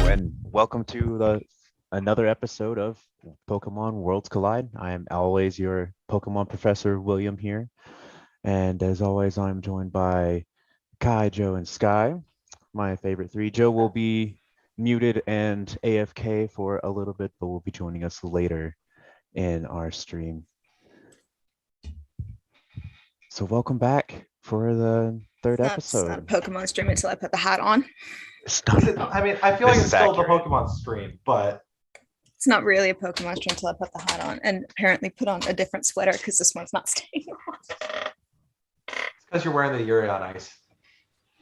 and welcome to another episode of Pokemon Worlds Collide. I am always your Pokemon Professor William here, and as always, I'm joined by Kai, Joe, and Sky, my favorite three. Joe will be muted and AFK for a little bit, but will be joining us later in our stream. So welcome back for the third episode. It's not a Pokemon stream until I put the hat on. I mean, I feel like it's still the Pokemon stream, but it's not really a Pokemon stream until I put the hat on and apparently put on a different sweater because this one's not staying on. It's because you're wearing the Yuri on Ice.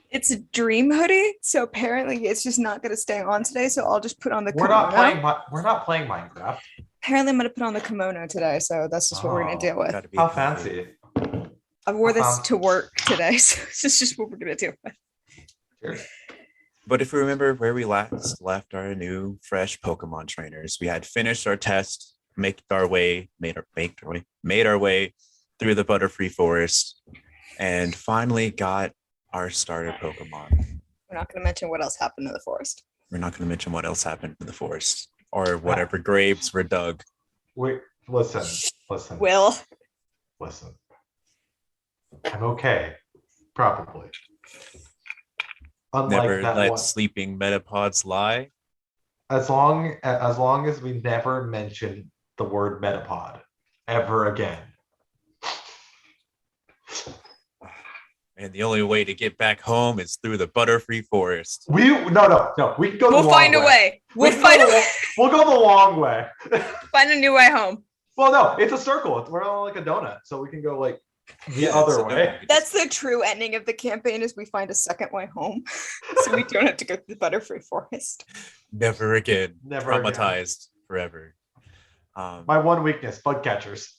It's a dream hoodie, so apparently it's just not going to stay on today. So I'll just put on the. We're not playing Minecraft. Apparently, I'm going to put on the kimono today, so that's just what we're going to deal with. How fancy! I wore this to work today, so it's just what we're going to deal with. Sure. But if you remember where we last left our new, fresh Pokemon trainers, we had finished our test, made our way through the Butterfree Forest, and finally got our starter Pokemon. We're not going to mention what else happened in the forest. We're not going to mention what else happened in the forest or whatever graves were dug. Wait, listen. Will. Listen. I'm okay. Probably. Unlike never that let one. Sleeping metapods lie. As long as we never mention the word metapod ever again. And the only way to get back home is through the Butterfree Forest. No. We can go. We'll find a way. We'll find a way. We'll go the long way. Find a new way home. Well, no, it's a circle. We're on like a donut, so we can go like the other way. That's the true ending of the campaign: is we find a second way home, so we don't have to go through the Butterfree Forest. Never again. Never traumatized forever. My one weakness: bug catchers.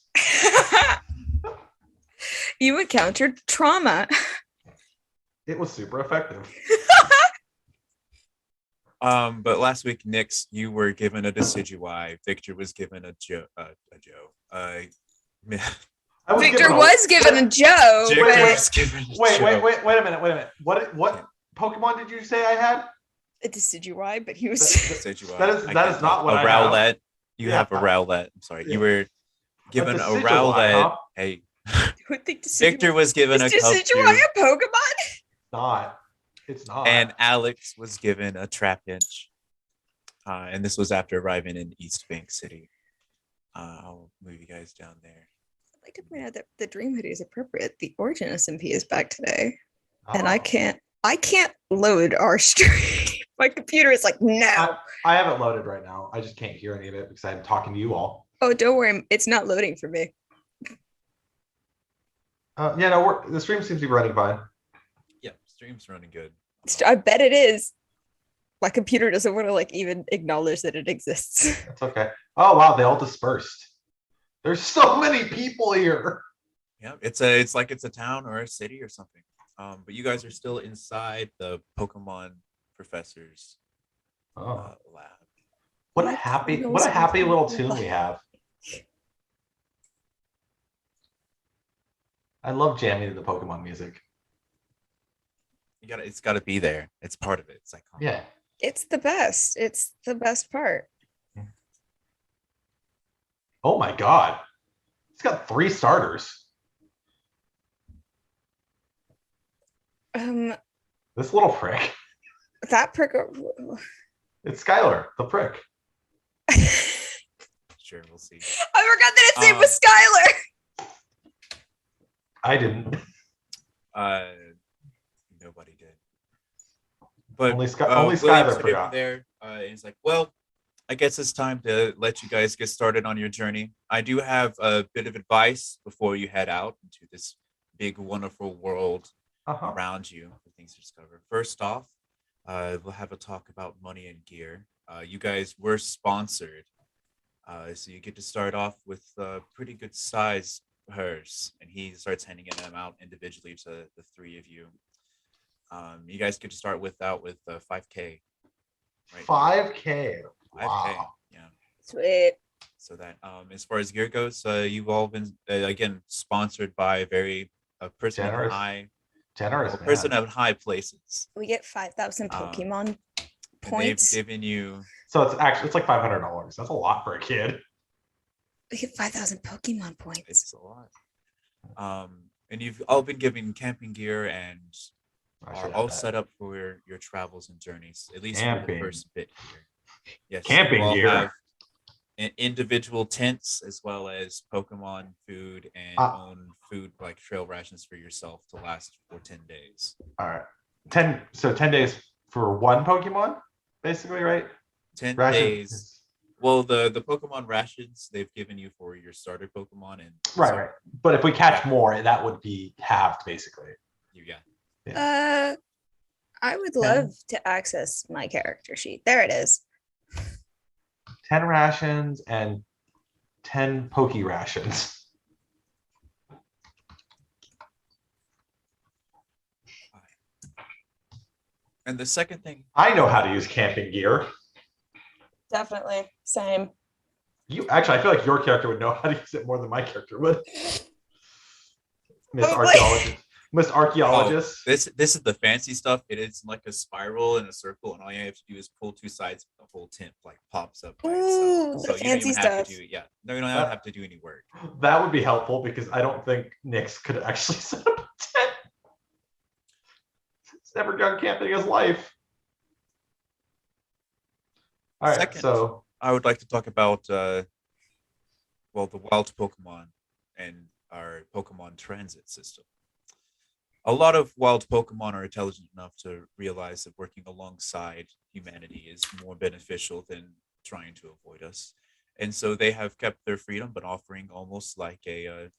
You encountered trauma. It was super effective. But last week, Nyx, you were given a Decidueye. Victor was given a Joe. Victor was given a Joe. Wait a minute. What Pokemon did you say I had? A Decidueye, but he was Decidueye. That is not what a I Rowlet. have. You have a Rowlet. I'm sorry. Yeah. You were given a Decidueye, Rowlet. huh? Hey. Victor Victor was given a Decidueye a Pokemon? It's not. And Alex was given a Trapinch. And this was after arriving in East Bank City. I'll move you guys down there. I'd like to point out that the Dream Hoodie is appropriate. The Origin SMP is back today. And I can't load our stream. My computer is like, no. I have it loaded right now. I just can't hear any of it because I'm talking to you all. Oh, don't worry. It's not loading for me. The stream seems to be running fine. Yeah, stream's running good. I bet it is. My computer doesn't want to even acknowledge that it exists. That's okay. Oh wow, they all dispersed. There's so many people here. Yeah, it's like it's a town or a city or something. But you guys are still inside the Pokemon Professor's lab. What a happy little tune we have. I love jamming to the Pokemon music. It's got to be there. It's part of it. It's iconic. Yeah. It's the best. It's the best part. Oh my god. It's got 3 starters. This little prick. That prick. It's Skylar, the prick. Sure, we'll see. I forgot that its name was Skylar. I didn't. Nobody did. But only Skylar forgot. There, he's like, well, I guess it's time to let you guys get started on your journey. I do have a bit of advice before you head out into this big, wonderful world around you for things to discover. First off, we'll have a talk about money and gear. You guys were sponsored, so you get to start off with a pretty good size purse, and he starts handing them out individually to the 3 of you. You guys get to start with 5K. Right? 5K. 5K. Wow. Yeah. Sweet. So that as far as gear goes, you've all been again sponsored by a person Generous. of high Generous person of high places. We get 5,000 Pokemon points. They've given you. So it's like $500. That's a lot for a kid. We get 5,000 Pokemon points. It's a lot. And you've all been given camping gear and are all set up for your travels and journeys, at least for the first bit here. Yes, camping you all gear. have individual tents as well as Pokemon food and own food like trail rations for yourself to last for 10 days. All right. 10 days for one Pokemon, basically, right? 10 Rations. days. Well, the Pokemon rations they've given you for your starter Pokemon and right. But if we catch more, that would be halved, basically. I would love to access my character sheet. There it is. 10 rations and 10 Poke rations. And the second thing, I know how to use camping gear. Definitely. Same. I feel like your character would know how to use it more than my character would. Miss Archaeologist. This is the fancy stuff. It is like a spiral and a circle, and all you have to do is pull two sides, the whole tent like pops up by itself. So you don't even have to do you don't have to do any work. That would be helpful because I don't think Nyx could actually set up a tent. He's never gone camping in his life. All right, so I would like to talk about the wild Pokemon and our Pokemon transit system. A lot of wild Pokemon are intelligent enough to realize that working alongside humanity is more beneficial than trying to avoid us. And so they have kept their freedom, but offering almost like a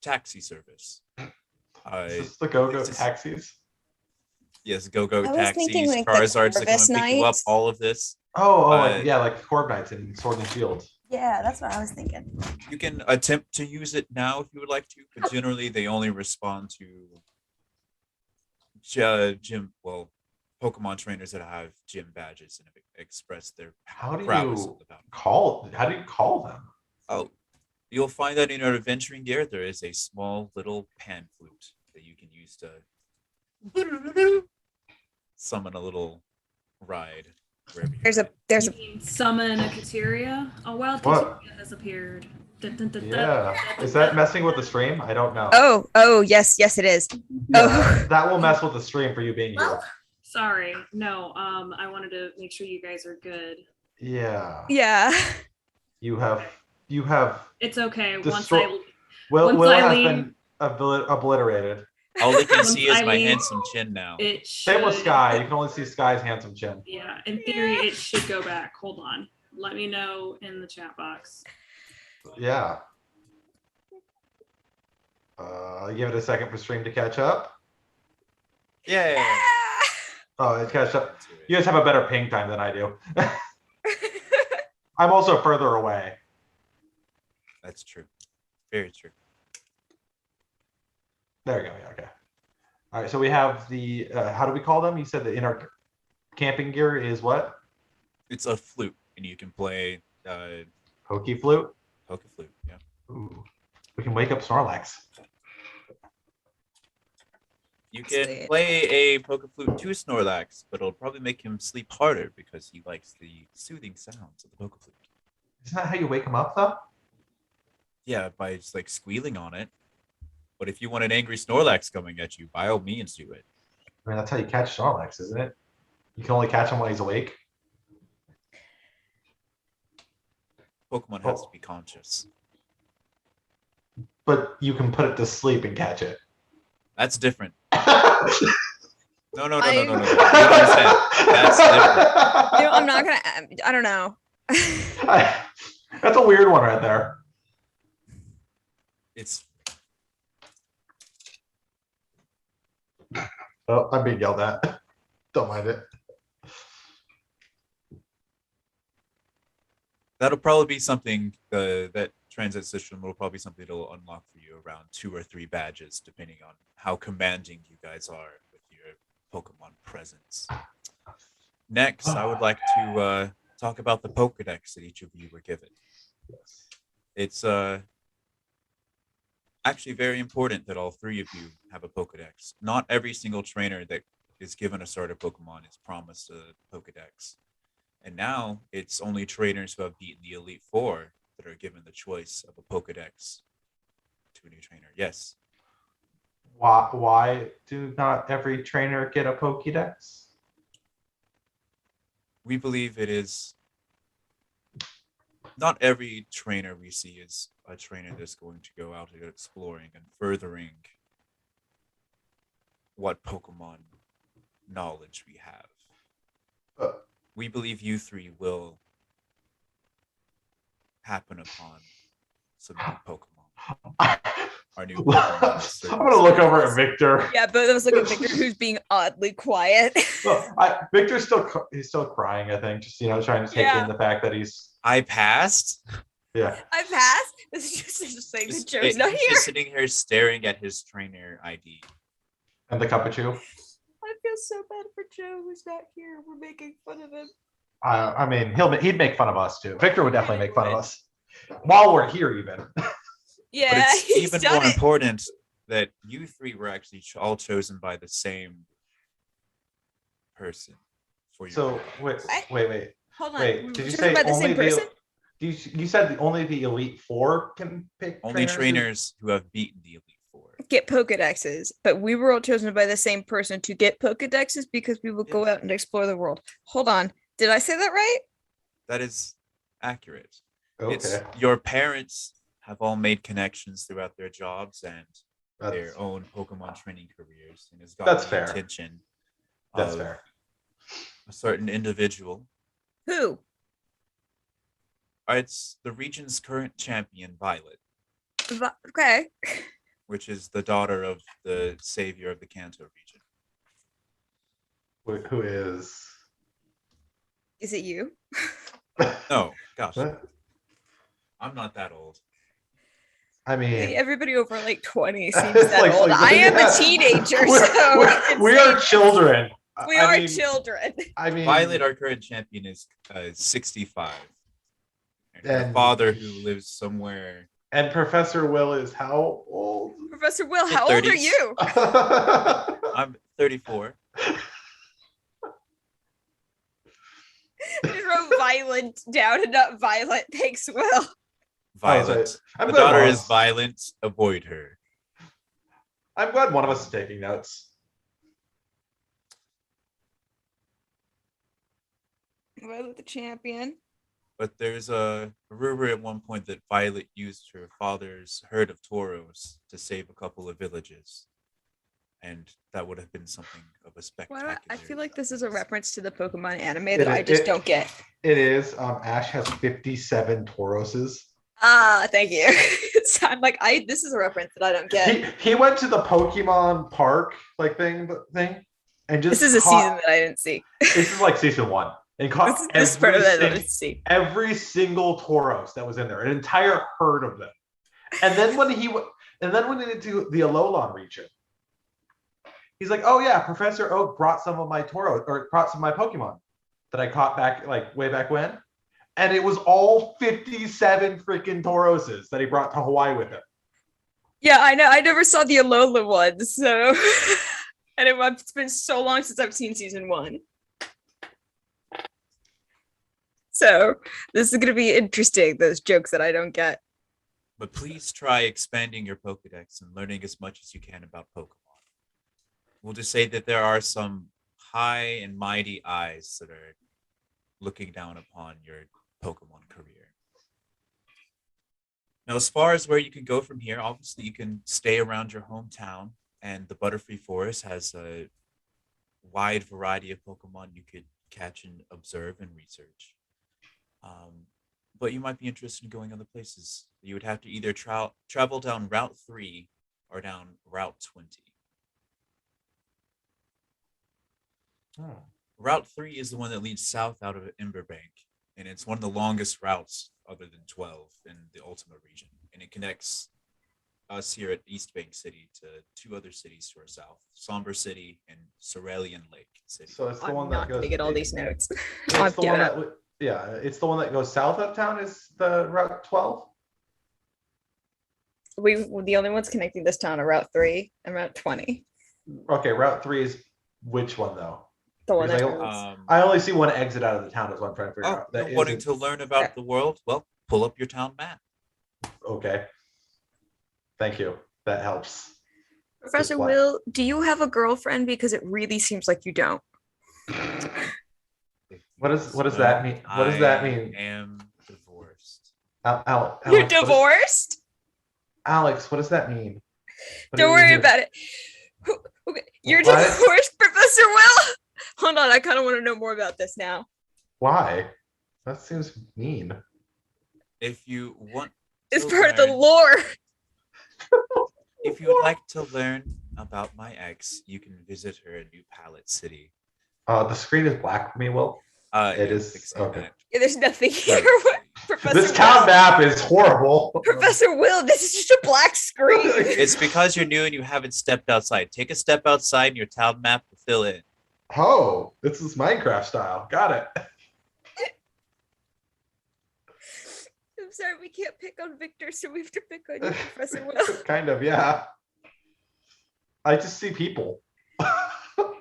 taxi service. Is this the go-go taxis? Yes, go-go taxis, like Charizards that come and pick you up, all of this. Like Corb Knights and Sword and Shield. Yeah, that's what I was thinking. You can attempt to use it now if you would like to, but generally they only respond to Pokemon trainers that have gym badges and have expressed their prowess. How do you call them? Oh, you'll find that in our adventuring gear there is a small little pan flute that you can use to summon a little ride. There's a summon a Kateria. A wild Kateria has appeared. Yeah. Is that messing with the stream? I don't know. Oh, yes, it is. Yeah, that will mess with the stream for you being here. Sorry. No, I wanted to make sure you guys are good. Yeah. Yeah. You have It's okay. Will once has been obliterated. All they can see is my handsome chin now. Same with Sky. You can only see Sky's handsome chin. Yeah, in theory, it should go back. Hold on. Let me know in the chat box. Yeah. Give it a second for stream to catch up. Yeah. Oh, it catch up. You guys have a better ping time than I do. I'm also further away. That's true. Very true. There we go. Yeah, okay. All right. So we have the how do we call them? You said the inner camping gear is what? It's a flute, and you can play Poke flute. Poke flute. Yeah. Ooh. We can wake up Snorlax. You can play a Poke flute to Snorlax, but it'll probably make him sleep harder because he likes the soothing sounds of the Poke flute. Isn't that how you wake him up, though? Yeah, by just like squealing on it. But if you want an angry Snorlax coming at you, by all means do it. I mean, that's how you catch Snorlax, isn't it? You can only catch him while he's awake. Pokemon has to be conscious. But you can put it to sleep and catch it. That's different. No. You don't understand. That's different. I'm not gonna. I don't know. That's a weird one right there. It's. Oh, I'm being yelled at. Don't mind it. That'll probably be something that transit system will probably be something that'll unlock for you around 2 or 3 badges, depending on how commanding you guys are with your Pokemon presence. Next, I would like to talk about the Pokedex that each of you were given. It's actually very important that all 3 of you have a Pokedex. Not every single trainer that is given a starter Pokemon is promised a Pokedex. And now it's only trainers who have beaten the Elite Four that are given the choice of a Pokedex to a new trainer. Yes. Why do not every trainer get a Pokédex? We believe it is not every trainer we see is a trainer that's going to go out and exploring and furthering what Pokemon knowledge we have. We believe you three will happen upon some new Pokemon. Our new Pokemon. I'm gonna look over at Victor. Yeah, but it was like a Victor who's being oddly quiet. Well, Victor's he's still crying. I think, just trying to take in the fact that he's. I passed. Yeah. I passed. This is just saying that Joe's not here. Just sitting here staring at his trainer ID. And the Cupachu. I feel so bad for Joe who's not here. We're making fun of him. I mean, he'd make fun of us too. Victor would definitely make fun of us while we're here, even. Yeah, but it's even more important that you three were actually all chosen by the same person for your. So wait. Hold on. Wait, did you say by the only same person? You said only the Elite Four can pick. Only trainers who have beaten the Elite Four get Pokedexes, but we were all chosen by the same person to get Pokedexes because we will go out and explore the world. Hold on. Did I say that right? That is accurate. Okay. It's your parents have all made connections throughout their jobs and their own Pokemon training careers, and has gotten the attention That's of fair. a certain individual. Who? It's the region's current champion, Violet. Okay. Which is the daughter of the savior of the Kanto region. Who is? Is it you? No, gosh. I'm not that old. I mean, everybody over like 20 seems that old. I am a teenager, we are children. We are children. I mean, Violet, our current champion, is 65. And her father, who lives somewhere. And Professor Will is how old? Professor Will, how old are you? I'm 34. Just wrote Violent down and not Violet. Thanks, Will. Violet. The daughter is violent. Avoid her. I'm glad one of us is taking notes. Violet the champion. But there's a rumor at one point that Violet used her father's herd of toros to save a couple of villages. And that would have been something of a spectacular. I feel like this is a reference to the Pokemon anime that I just don't get. It is. Ash has 57 Tauroses. Ah, thank you. So I'm like, this is a reference that I don't get. He went to the Pokemon Park thing, and just. This is a season that I didn't see. This is like season 1. And caught this part of that I didn't see. Every single Tauros that was in there, an entire herd of them. And then when he went into the Alolan region, he's like, "Oh yeah, Professor Oak brought some of my Tauros, or brought some of my Pokemon that I caught back way back when." And it was all 57 freaking Tauroses that he brought to Hawaii with him. Yeah, I know. I never saw the Alola ones, so and it's been so long since I've seen season 1. So this is going to be interesting, those jokes that I don't get. But please try expanding your Pokedex and learning as much as you can about Pokemon. We'll just say that there are some high and mighty eyes that are looking down upon your Pokemon career. Now, as far as where you can go from here, obviously you can stay around your hometown, and the Butterfree Forest has a wide variety of Pokemon you could catch and observe and research. But you might be interested in going other places. You would have to either travel down Route 3 or down Route 20. Route 3 is the one that leads south out of Emberbank, and it's one of the longest routes other than 12 in the Ultima region, and it connects us here at East Bank City to 2 other cities to our south, Somber City and Cerulean Lake City. So it's the I'm one not that going goes. to get all these notes. It's the one that, it's the one that goes south of town is the Route 12. The only ones connecting this town are Route 3 and Route 20. Okay, Route 3 is Which one though? The one that Because moves. I only see one exit out of the town. Is what I'm trying to figure Oh, out. you're That wanting isn't to learn about the world? Well, pull up your town map. okay. Thank you. That helps. Professor black. Will, do you have a girlfriend? Because it really seems like you don't. What does that mean? What does that mean? I am divorced. Alex, You're divorced? Alex, what does that mean? What do Don't you mean worry here? about it. Okay. You're What? divorced, Professor Will? Hold on, I kind of want to know more about this now. Why? That seems mean. If you want It's to part of the learn- lore. If you would like to learn about my ex, you can visit her in New Palette City. The screen is black for me, Will. It Yeah, is fixing okay. that. Yeah, there's nothing here. Professor This town Will. map is horrible. Professor Will, this is just a black screen. It's because you're new and you haven't stepped outside. Take a step outside and your town map will fill in. Oh, this is Minecraft style. Got it. I'm sorry, we can't pick on Victor, so we have to pick on you, Professor Will. Kind of, yeah. I just see people.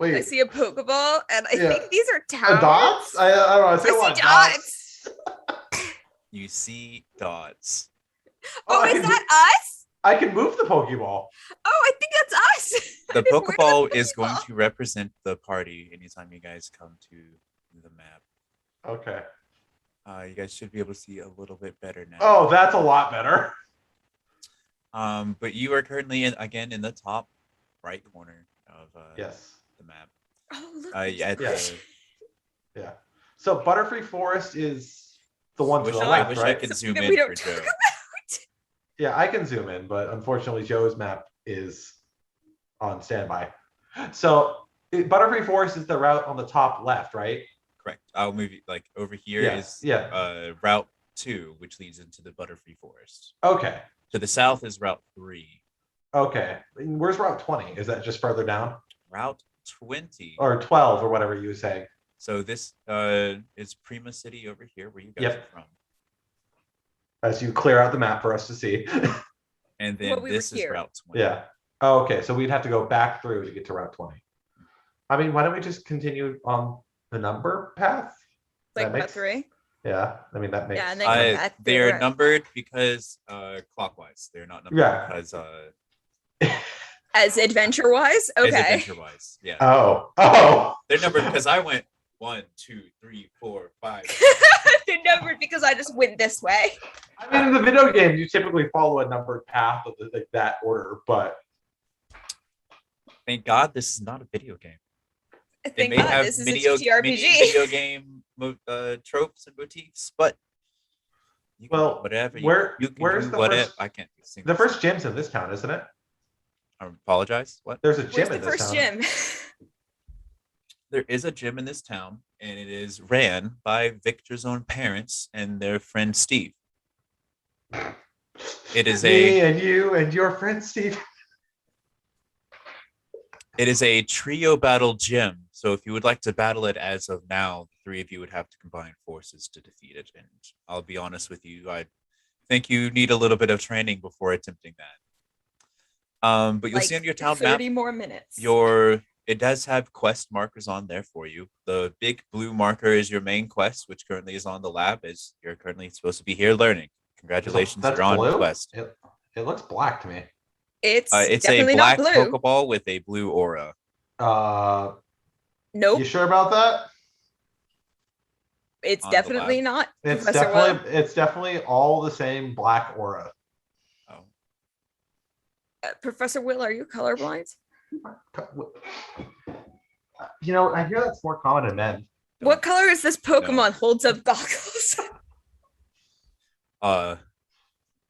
Wait, I see a Pokeball, and I Yeah. think these are towns. dots? I don't know. I see a lot I of see dots. dots. You see dots. Oh, I is can- that us? I can move the Pokeball. Oh, I think that's us. The I just where's Pokeball is going Pokeball? to represent the party anytime you guys come to the map. Okay. You guys should be able to see a little bit better now. Oh, that's a lot better. But you are currently again in the top right corner of Yes. the map. Oh, look. Yeah, Yes. Yeah. So Butterfree Forest is the one to the I left, wish I right? could Something zoom that in we for don't Joe. talk about. Yeah, I can zoom in, but unfortunately Joe's map is on standby. So Butterfree Forest is the route on the top left, right? Correct. I'll move you like over here Yeah, is yeah. Route 2, which leads into the Butterfree Forest. Okay. To the south is Route 3. Okay. Where's Route 20? Is that just further down? Route 20. Or 12 or whatever you were saying? So this is Prima City over here, where you guys Yep. are from. As you clear out the map for us to see. And then Well, we were this is here. Route 20. Yeah. Oh, okay. So we'd have to go back through to get to Route 20. I mean, why don't we just continue on the number path? Like That about makes- 3. Yeah. I mean, that makes Yeah, and then come back through They're the- numbered because clockwise. They're not numbered Yeah. because As adventure wise? as Okay. adventure wise. Yeah. Oh. They're numbered because I went 1, 2, 3, 4, 5. They're numbered because I just went this way. I mean, in the video game, you typically follow a numbered path of like that order, but Thank God this is not a video game. They Thank may God have this is video, a TRPG. video game tropes and motifs, but you can Well, do whatever you can where's do the whatever. first- I can't sing the this first gym's in this town, isn't it? song. I apologize. What? There's a Where's gym the in this first town. gym? There is a gym in this town, and it is ran by Victor's own parents and their friend Steve. It is Me a and you and your friend Steve. it is a trio battle gym. So if you would like to battle it as of now, the three of you would have to combine forces to defeat it. And I'll be honest with you, I think you need a little bit of training before attempting that. But you'll see on your town map 30 more minutes. it does have quest markers on there for you. The big blue marker is your main quest, which currently is on the lab, as you're currently supposed to be here learning. Congratulations, That's you're on blue? quest. It looks black to me. It's It's definitely a black not blue. Pokeball with a blue aura. Nope. You sure about that? It's On the definitely lab. not. It's Professor Will. definitely all the same black aura. Oh, Professor Will, are you colorblind? You know, I hear that's more common in men. What color is this Pokemon? Holds up goggles.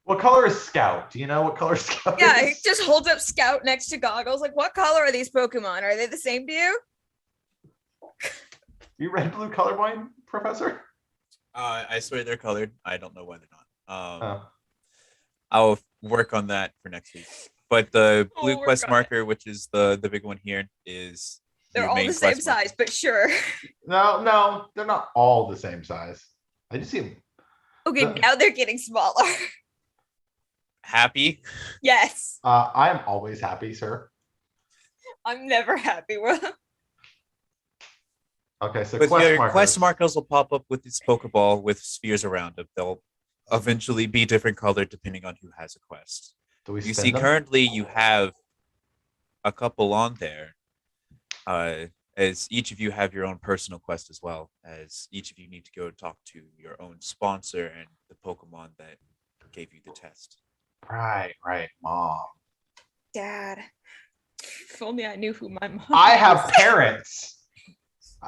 What color is Scout? Do you know what color Scout Yeah, is? it just holds up Scout next to goggles. Like, what color are these Pokemon? Are they the same to you? You red blue colorblind, Professor? I swear they're colored. I don't know why they're not. Oh. I'll work on that for next week. But the We'll blue work quest on it. marker, which is the big one here, is They're your all main the same quest marker. size, but sure. No, they're not all the same size. I just see them. Okay, The- now they're getting smaller. Happy? Yes. I am always happy, sir. I'm never happy with them. Okay, so But quest your markers. quest markers will pop up with this Pokeball with spheres around it. They'll eventually be different colored depending on who has a quest. Do we You spin see, them? currently you have a couple on there, as each of you have your own personal quest as well, as each of you need to go talk to your own sponsor and the Pokemon that gave you the test. Right, Mom. Dad. If only I knew who my mom I have was. parents.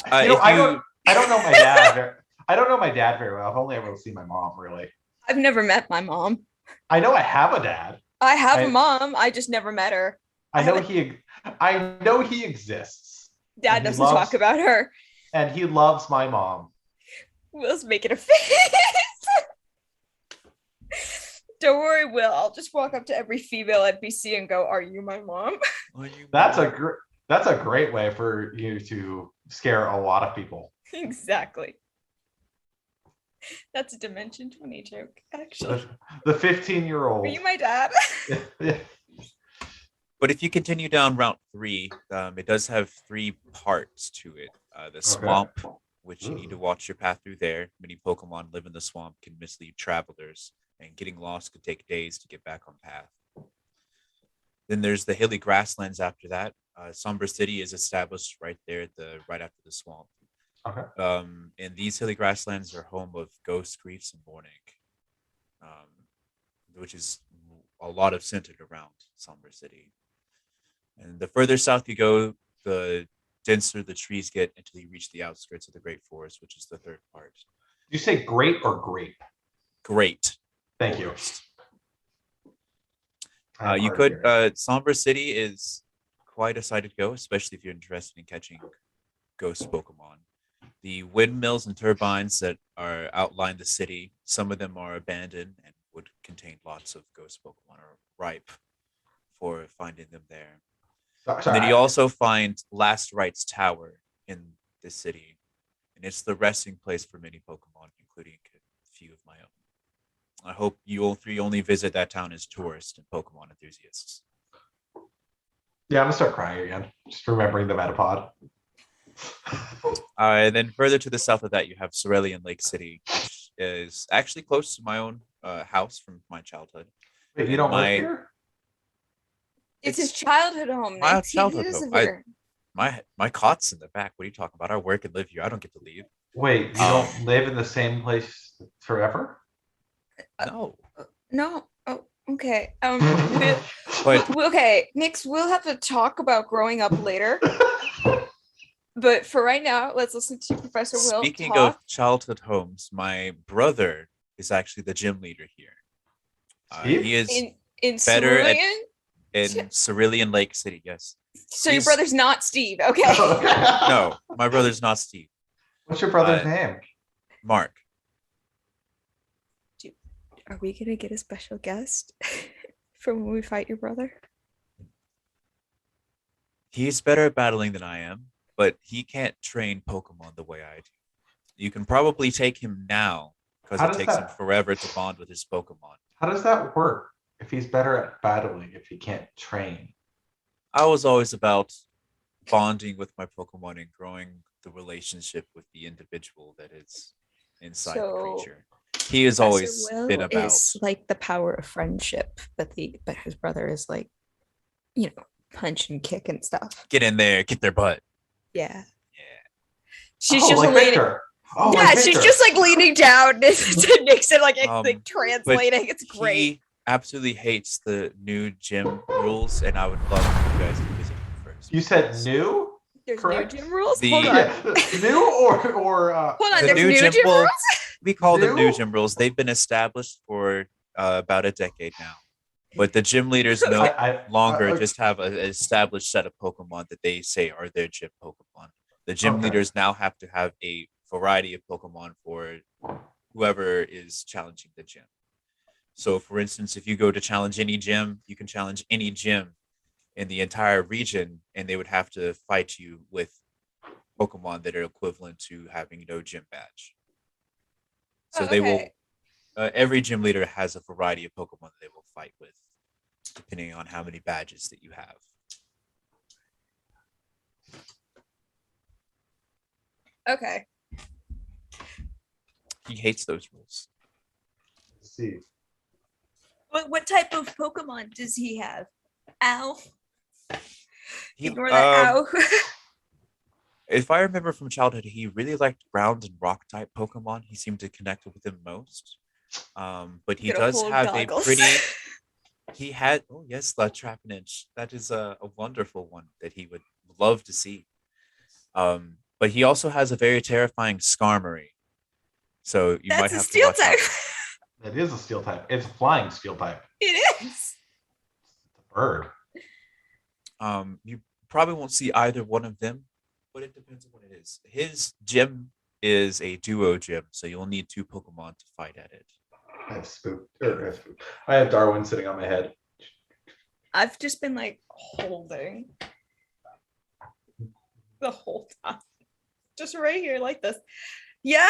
I don't know my dad. I don't know my dad very well. I've only ever seen my mom, really. I've never met my mom. I know I have a dad. I have a mom. I just never met her. I know he exists. Dad doesn't talk about her. And he loves my mom. Will's making a face. Don't worry, Will. I'll just walk up to every female NPC and go, "Are you my mom?" That's a great way for you to scare a lot of people. Exactly. That's a Dimension 20 joke, actually. The 15-year-old. Are you my dad? But if you continue down Route 3, it does have 3 parts to it. The swamp, which you need to watch your path through there. Many Pokemon live in the swamp, can mislead travelers, and getting lost could take days to get back on path. Then there's the hilly grasslands after that. Somber City is established right there, right after the swamp. Okay. And these hilly grasslands are home of ghosts, griefs, and mourning, which is a lot of centered around Somber City. And the further south you go, the denser the trees get until you reach the outskirts of the Great Forest, which is the 3rd part. Did you say great or grape? Great. Thank you. You could. Somber City is quite a sight to go, especially if you're interested in catching ghost Pokemon. The windmills and turbines that are outline the city, some of them are abandoned and would contain lots of ghost Pokemon, or ripe for finding them there. And then you also find Last Right's Tower in the city, and it's the resting place for many Pokemon, including a few of my own. I hope you all 3 only visit that town as tourists and Pokemon enthusiasts. Yeah, I'm gonna start crying again, just remembering the Metapod. And then further to the south of that, you have Cerulean Lake City, which is actually close to my own house from my childhood. Wait, you don't live here? It's his childhood home. My childhood home. My cot's in the back. What are you talking about? I work and live here. I don't get to leave. Wait, you don't live in the same place forever? No. No. Oh, okay. Okay, Nix, we'll have to talk about growing up later. But for right now, let's listen to Professor Will. Speaking of childhood homes, my brother is actually the gym leader here. He is in better in Cerulean Lake City. Yes. So your brother's not Steve, okay? No, my brother's not Steve. What's your brother's name? Mark. Are we gonna get a special guest for when we fight your brother? He's better at battling than I am, but he can't train Pokemon the way I do. You can probably take him now because it takes him forever to bond with his Pokemon. How does that work if he's better at battling if he can't train? I was always about bonding with my Pokemon and growing the relationship with the individual that is inside the creature. He has always been about. Is like the power of friendship, but his brother is like, punch and kick and stuff. Get in there, get their butt. Yeah. She's just like leaning. She's just like leaning down to Nixon, like translating. It's great. He absolutely hates the new gym rules, and I would love for you guys to visit him first. You said new? There's correct? new gym rules. Hold on. New or hold on. There's new gym rules. We call them new gym rules. They've been established for about a decade now. But the gym leaders no longer just have an established set of Pokemon that they say are their gym Pokemon. The gym leaders now have to have a variety of Pokemon for whoever is challenging the gym. So, for instance, if you go to challenge any gym, you can challenge any gym in the entire region, and they would have to fight you with Pokemon that are equivalent to having no gym badge. So they will. Every gym leader has a variety of Pokemon that they will fight with, depending on how many badges that you have. Okay. He hates those rules. Let's see. What type of Pokemon does he have? Ow. He, Ignore that ow. if I remember from childhood, he really liked ground and rock type Pokemon. He seemed to connect with them most. But he does have a pretty. He had the Trapinch. That is a wonderful one that he would love to see. But he also has a very terrifying Skarmory. So you might have to watch out. It is a steel type. It's a flying steel type. It is. It's a bird. You probably won't see either one of them, but it depends on what it is. His gym is a duo gym, so you'll need 2 Pokemon to fight at it. I have spooked. I have Darwin sitting on my head. I've just been like holding the whole time. Just right here like this. Yeah.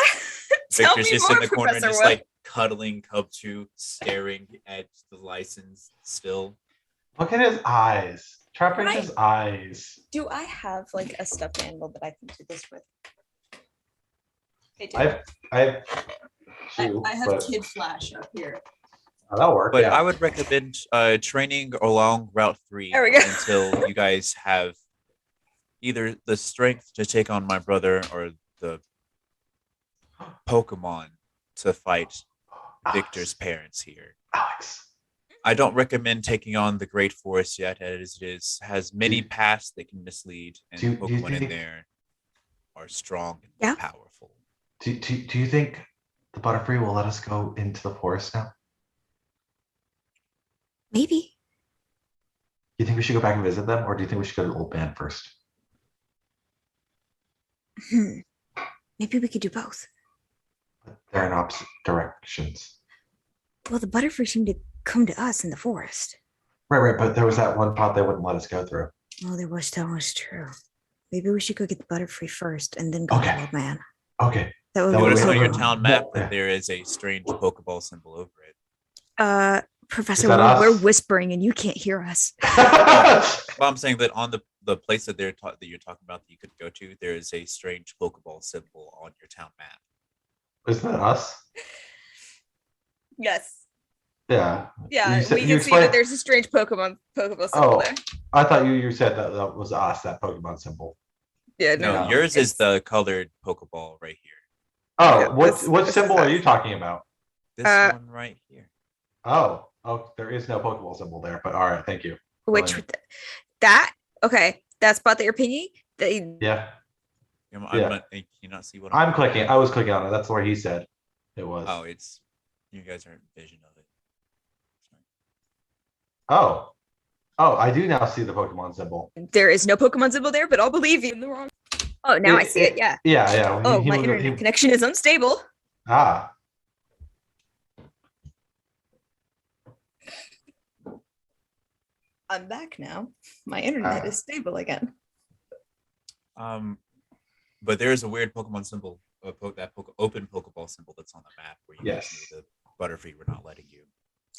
Tell Victor's me just more, in the corner Professor just Will. like cuddling Cubchoo, staring at the license still. Look at his eyes. Trapinch's eyes. Do I have like a stuffed animal that I can do this with? I do. I have Kid Flash up here. Oh, that'll work. But yeah. I would recommend training along Route 3 There we go. until you guys have either the strength to take on my brother or the Pokemon to fight Victor's parents here. Alex. I don't recommend taking on the Great Forest yet, as it has many paths that can mislead, and Pokemon in there are strong and powerful. Do you think the Butterfree will let us go into the forest now? Maybe. You think we should go back and visit them, or do you think we should go to the old man first? Maybe we could do both. But they're in opposite directions. Well, the Butterfree seemed to come to us in the forest. Right. But there was that one pot they wouldn't let us go through. Oh, that was true. Maybe we should go get the Butterfree first and then go to the old man. Okay. That would Notice be on cool. your town map that there is a strange Pokeball symbol over it. Professor, we're whispering and you can't hear us. Well, I'm saying that on the place that you're talking about that you could go to, there is a strange Pokeball symbol on your town map. Isn't that us? Yes. Yeah. Yeah, we can see that there's a strange Pokeball symbol there. I thought you said that was us, that Pokemon symbol. Yeah, no, yours is the colored Pokeball right here. Oh, yeah, what symbol are you talking about? This one right here. Oh, there is no Pokeball symbol there, but all right, thank you. Which that that spot that you're pinging? Yeah. Can you not see what I'm clicking? I was clicking on it. That's where he said it was. Oh, it's you guys aren't vision of it. Oh, I do now see the Pokemon symbol. There is no Pokemon symbol there, but I'll believe you in the wrong. Oh, now I see it. Yeah. Yeah. Oh, my internet connection is unstable. Ah. I'm back now. My internet is stable again. But there is a weird Pokemon symbol, open Pokeball symbol that's on the map where you guys need the Butterfree we're not letting you.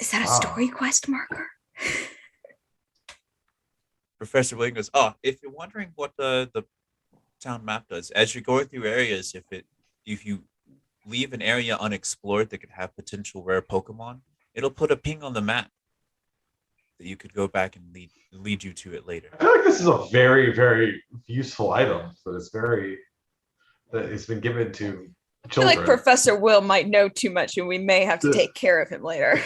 Is that a story quest marker? Professor William goes, if you're wondering what the town map does, as you're going through areas, if you leave an area unexplored that could have potential rare Pokemon, it'll put a ping on the map that you could go back and lead you to it later. I feel like this is a very, very useful item. So it's been given to children. I feel like Professor Will might know too much and we may have to take care of him later.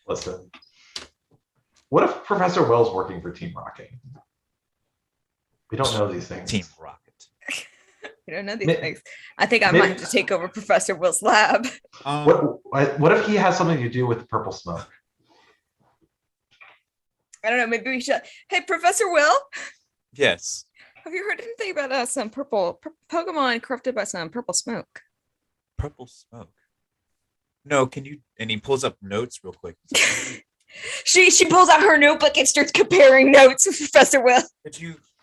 Listen, what if Professor Will's working for Team Rocket? We don't know these things. Team Rocket. We don't know these things. I think I might have to take over Professor Will's lab. What if he has something to do with the purple smoke? I don't know. Maybe we should. Hey, Professor Will. Yes. Have you heard anything about some purple Pokemon corrupted by some purple smoke? Purple smoke. No, can you? And he pulls up notes real quick. She pulls out her notebook and starts comparing notes with Professor Will.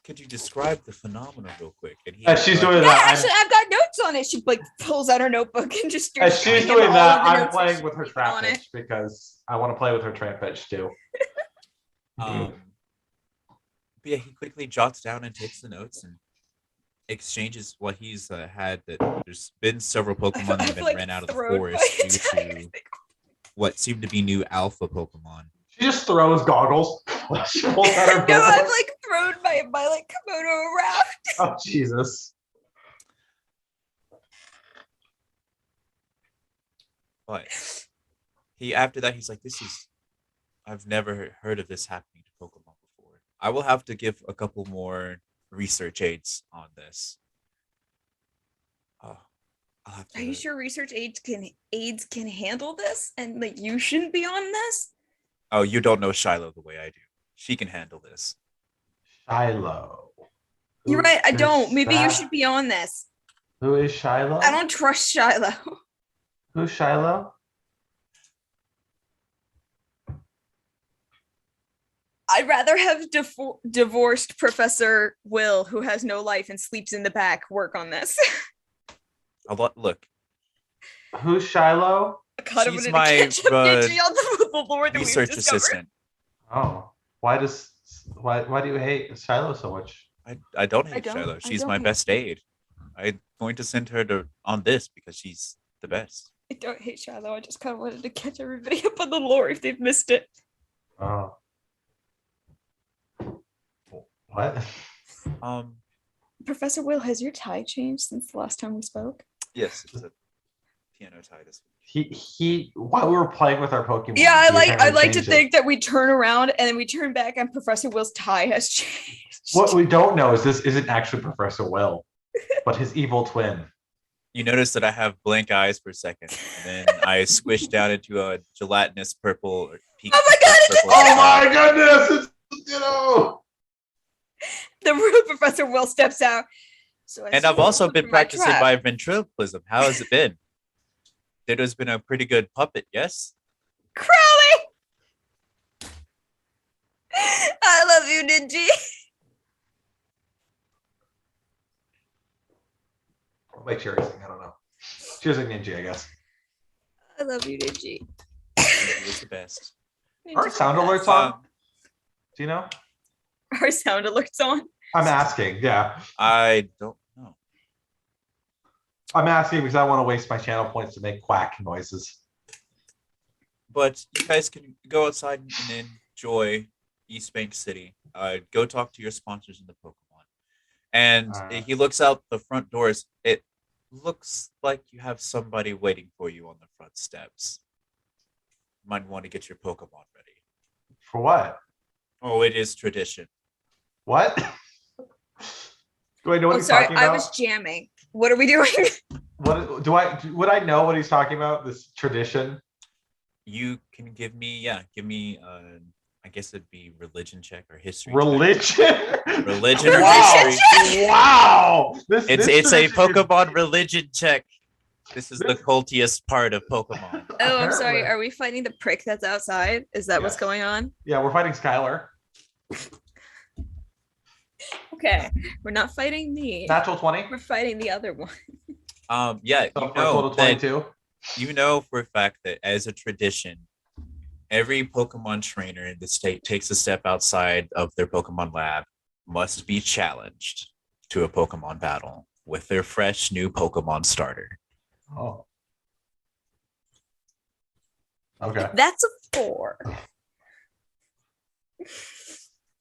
Could you describe the phenomenon real quick? And she's doing that. Yeah, actually, I've got notes on it. She pulls out her notebook and just starts. As she's doing that, I'm playing with her Trapinch because I want to play with her Trapinch too. But yeah, he quickly jots down and takes the notes, and exchanges what he's had that there's been several Pokemon that have been like, ran out of the thrown forest my due entire to thing. what seemed to be new alpha Pokemon. She just throws goggles. She pulls out her No, book. I've like thrown my like kimono around. Oh Jesus. But after that, he's like, I've never heard of this happening to Pokemon before. I will have to give a couple more research aids on this. Oh, I'll have to. Are you sure research aids can handle this? And like you shouldn't be on this? Oh, you don't know Shiloh the way I do. She can handle this. Shiloh. You're right, I Who don't. is Maybe you that? should be on this. Who is Shiloh? I don't trust Shiloh. Who's Shiloh? I'd rather have divorced Professor Will, who has no life and sleeps in the back, work on this. Look. Who's Shiloh? God, I'm She's gonna my, catch up Ninja on the lore that we've research discovered. assistant. Oh, why do you hate Shiloh so much? I don't hate I don't- Shiloh. I She's don't my hate- best aide. I'm going to send her on this because she's the best. I don't hate Shiloh. I just kind of wanted to catch everybody up on the lore if they've missed it. Oh. What? Professor Will, has your tie changed since the last time we spoke? Yes, it's a piano tie this week. He while we were playing with our Pokemon. Yeah, I he like apparently to changed it. think that we turn around and then we turn back and Professor Will's tie has changed. What we don't know is this isn't actually Professor Will, but his evil twin. You notice that I have blank eyes for a second, and then I squish down into a gelatinous purple or pink. Oh my God, it's purple Oh my goodness! It's The real Professor Will steps out. So And I've also been practicing trap. my ventriloquism. How has it been? Ditto's been a pretty good puppet, yes? Crowley! I love you, Ninji. Like Cherry's thing, I don't know. She was a ninja, I guess. I love you, Ninji. He was the best. Aren't sound alerts Um, on? Do you know? Are sound alerts on? I'm asking, yeah. I don't know. I'm asking because I want to waste my channel points to make quack noises. But you guys can go outside and enjoy East Bank City. Go talk to your sponsors in the Pokemon. And he looks out the front doors. It looks like you have somebody waiting for you on the front steps. Might want to get your Pokemon ready. For what? Oh, it is tradition. What? Do I know what Oh, he's sorry, talking about? I was jamming. What are we doing? What would I know what he's talking about? This tradition? You can give me, I guess it'd be religion check or history. Religion? Check. Religion or Wow. history. Wow. It's a Pokemon religion check. This is the cultiest part of Pokemon. Oh, I'm sorry. Apparently. Are we fighting the prick that's outside? Is that what's Yes. going on? Yeah, we're fighting Skylar. Okay. We're not fighting me. Natural 20. We're fighting the other one. Yeah, So you for a know total that 22. you know for a fact that as a tradition, every Pokemon trainer in the state takes a step outside of their Pokemon lab, must be challenged to a Pokemon battle with their fresh new Pokemon starter. Oh. Okay. That's a 4.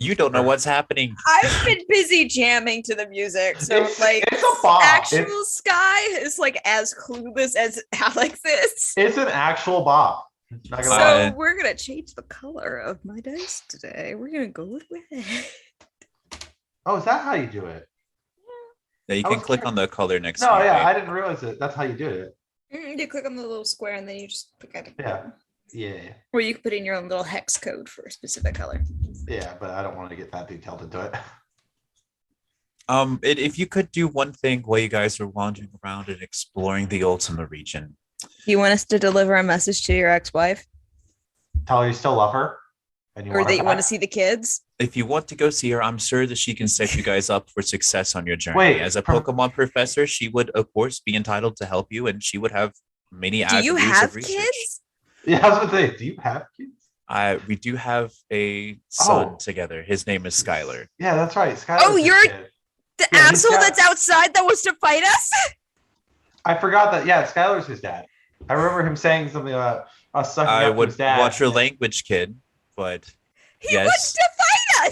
You don't know what's happening. I've been busy jamming to the music. So It's a bop. actual Sky is like as clueless as Alex is. It's an actual bop. Not gonna So lie. we're gonna change the color of my dice today. We're gonna go with red. Oh, is that how you do it? Yeah, you I can was click trying- on the color next No, to yeah, it. I didn't realize it. That's how you did it. You click on the little square and then you just pick out. Yeah. Yeah. Or you can put in your own little hex code for a specific color. Yeah, but I don't want to get that detailed into it. If you could do one thing while you guys are wandering around and exploring the Ultima region, You want us to deliver a message to your ex-wife, Tell her you still love her. And you or that you want to back. see the kids? if you want to go see her, I'm sure that she can set you guys up for success on your journey. Wait, As a from- Pokemon professor, she would, of course, be entitled to help you, and she would have many Do avenues you of have research. kids? Yeah, I was gonna say, do you have kids? We do have a son Oh. together. His name is Skylar. Yeah, that's right. Skylar's Oh, his you're- kid. The Yeah, he's asshole got- that's outside that wants to fight us? I forgot that. Yeah, Skylar's his dad. I remember him saying something about us sucking I up to would his dad. watch your language, kid. But He wants yes, to fight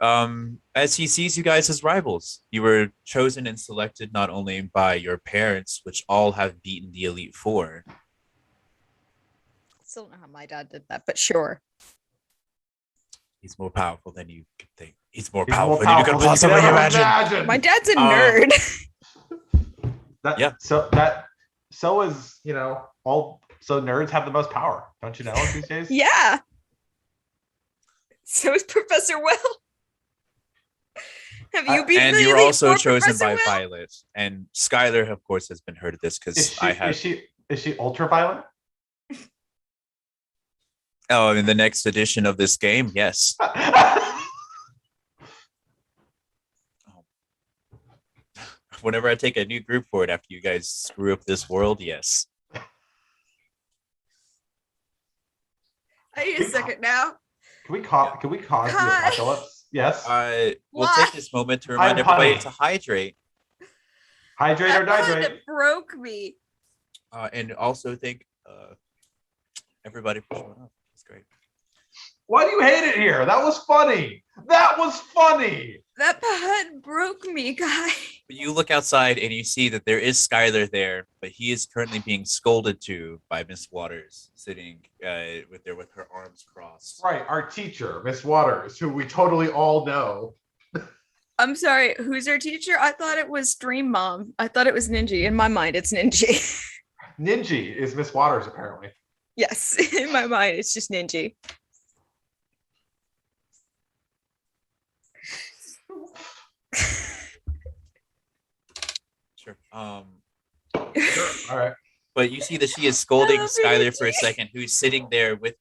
us. as he sees you guys as rivals, you were chosen and selected not only by your parents, which all have beaten the Elite Four. Still don't know how my dad did that, but sure. He's more powerful than you could think. He's more He's powerful more than you could powerful than possibly ever imagine. My dad's a Um, nerd. Yeah. So is, all so nerds have the most power, don't you know, these days? Yeah. So is Professor Will. Have you beaten And the you're Elite also Four, chosen Professor by Will? Violet. And Skylar, of course, has been heard of this Is because she, I have. is she ultraviolet? Oh, in the next edition of this game, yes. Whenever I take a new group for it after you guys screw up this world, yes. I need a second now. Can we cause the Hi. apocalypse? Yes. We'll Why? take this moment to remind I'm everybody punny. to hydrate. Hydrate or That dihydrate. pun broke me. And also thank everybody for showing up. It's great. Why do you hate it here? That was funny. That was funny. That pun broke me, guy. But you look outside and you see that there is Skylar there, but he is currently being scolded to by Miss Waters, sitting with her arms crossed. Right, our teacher, Miss Waters, who we totally all know. I'm sorry, who's our teacher? I thought it was Dream Mom. I thought it was Ninji. In my mind, it's Ninji. Ninji is Miss Waters, apparently. Yes, in my mind, it's just Ninji. Sure. Sure. All right. But you see that she is scolding I love you, Skylar for a Ninji. second, who's sitting there with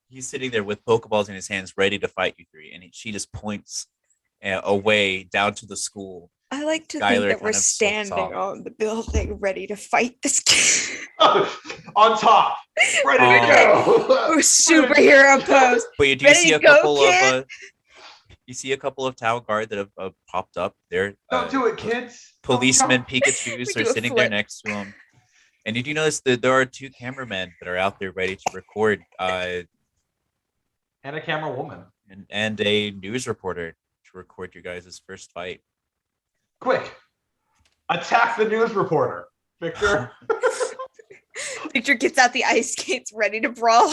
he's sitting there with Pokeballs in his hands, ready to fight you three, and she just points away down to the school. I like to Skylar think that kind we're of sulks standing off. on the building ready to fight this kid. On top. Ready to go. We're superhero pose. But you do Ready see to a go, couple kid? of you see a couple of town guard that have popped up. They're Don't do it, kids. Don't policemen jump. Pikachus We are do a sitting there flip. next to him. And you do notice that there are two cameramen that are out there ready to record, And a camera woman. and a news reporter to record your guys' first fight. Quick. Attack the news reporter. Victor. Victor gets out the ice skates ready to brawl.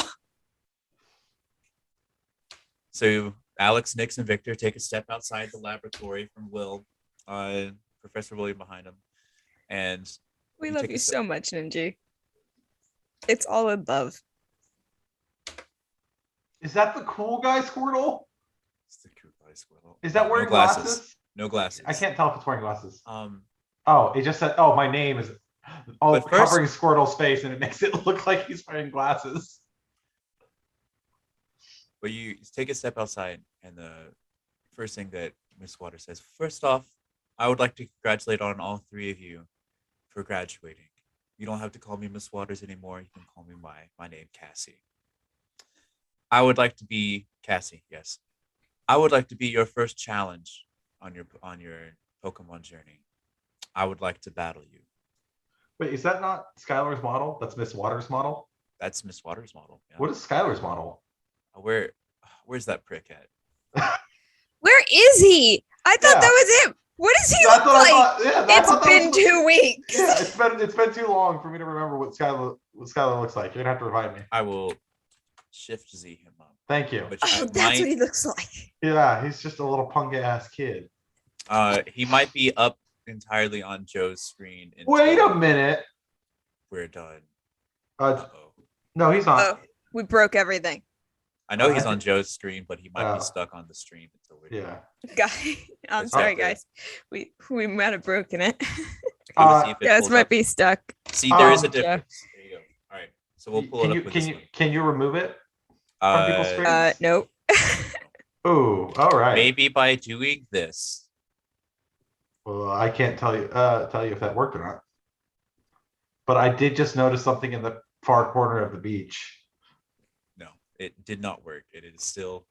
So Alex, Nix, and Victor take a step outside the laboratory from Will, Professor William behind him, and We You love take a you step- so much, Ninji. It's all in love. Is that the cool guy, Squirtle? it's the cool guy Squirtle. Is that No wearing glasses? No glasses. I can't tell if it's wearing glasses. Um, Oh, it just said, oh, my name is But first- covering Squirtle's face, and it makes it look like he's wearing glasses. but you take a step outside, and the first thing that Miss Waters says, first off, I would like to congratulate on all three of you for graduating. You don't have to call me Miss Waters anymore. You can call me my name, Cassie. I would like to be Cassie. Yes, I would like to be your first challenge on your Pokemon journey. I would like to battle you. Wait, is that not Skylar's model? That's Miss Waters' model? That's Miss Waters' model. Yeah. What is Skylar's model? Where's that prick at? Where is he? I thought Yeah. that was him. What does he That's look what I like? thought. Yeah, I It's thought that been was- 2 weeks. Yeah, it's been too long for me to remember what Skylar looks like. You're gonna have to remind me. I will Shift Z him up. Thank you. Which Oh, that's what he looks like. Yeah, he's just a little punk ass kid. he might be up entirely on Joe's screen. Wait a until minute. We're done. Uh, Uh-oh. no, he's not. Oh, we broke everything. I know he's I on Joe's screen, but he might Oh. be stuck on the stream until we're done. Yeah. Guy, I'm It's sorry, not there. guys. We might have broken it. Go to Uh, see if it Guys pulls might up. be stuck. See, there is a Yeah. difference. There you go. All right. So we'll pull it up with this one. Can you remove it from people's screens? Nope. Ooh, all right. Maybe by doing this. Well, I can't tell you if that worked or not. But I did just notice something in the far corner of the beach. No, it did not work. It is still.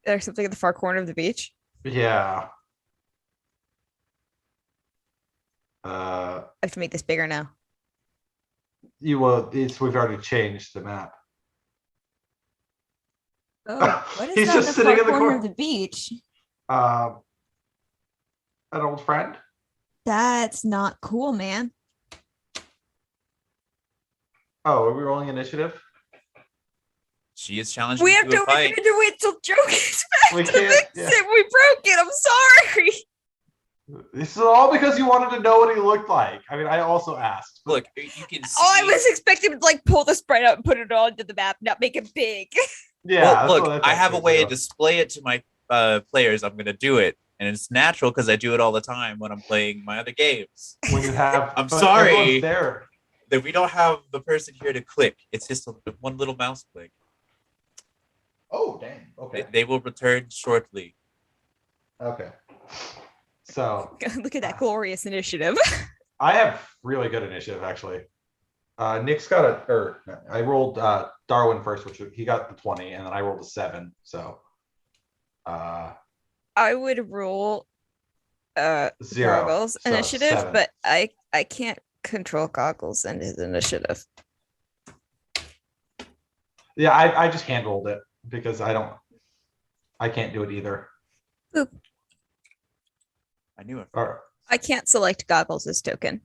There's something at the far corner of the beach. Yeah. I have to make this bigger now. You will. We've already changed the map. Oh, what is He's that just in the sitting far in the corner corner. of the beach? An old friend. That's not cool, man. Oh, are we rolling initiative? She is challenging We you have to a to fight. wait till Joe gets back We to can't- fix yeah. it. We broke it. I'm sorry. This is all because you wanted to know what he looked like. I mean, I also asked. but- Look, you can see. Oh, I was expecting to like pull the sprite out and put it onto the map, not make it big. Yeah. Well, that's look, what I have a thought way too. to display it to my players. I'm gonna do it, and it's natural because I do it all the time when I'm playing my other games. When you have, I'm but sorry. everyone's there. That we don't have the person here to click. It's just one little mouse click. Oh, dang. Okay. They will return shortly. Okay. So Look at that glorious initiative. I have really good initiative actually. Nick's got I rolled Darwin first, which he got the 20, and then I rolled a 7. So I would roll 0. Goggles So initiative, 7. but I can't control Goggles and his initiative. Yeah, I just hand rolled it because I can't do it either. Boop. I knew it. I can't select Goggles as token.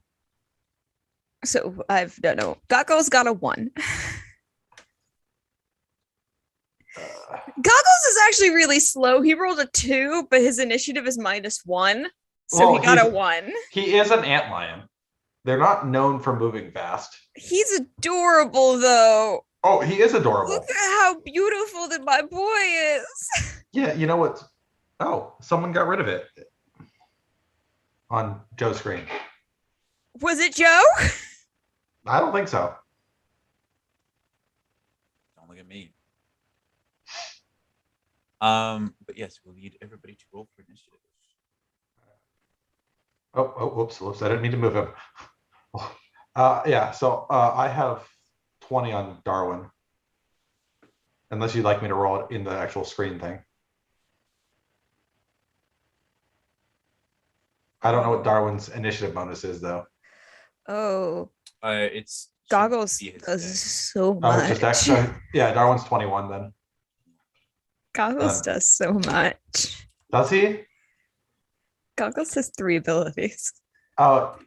So I've no. Goggles got a 1. Goggles is actually really slow. He rolled a 2, but his initiative is -1. So Well, he got a he's- 1. He is an antlion. They're not known for moving fast. He's adorable though. Oh, he is adorable. Look at how beautiful that my boy is. Yeah, you know what? Oh, someone got rid of it on Joe's screen. Was it Joe? I don't think so. Don't look at me. But yes, we'll need everybody to roll for initiative. Oh, whoops. I didn't mean to move him. Yeah, so I have 20 on Darwin. Unless you'd like me to roll it in the actual screen thing. I don't know what Darwin's initiative bonus is, though. Oh, It's Goggles should be his does thing. so Oh, much. it's just extra. Yeah, Darwin's 21 then. Goggles does so much. Does he? Goggles has 3 abilities.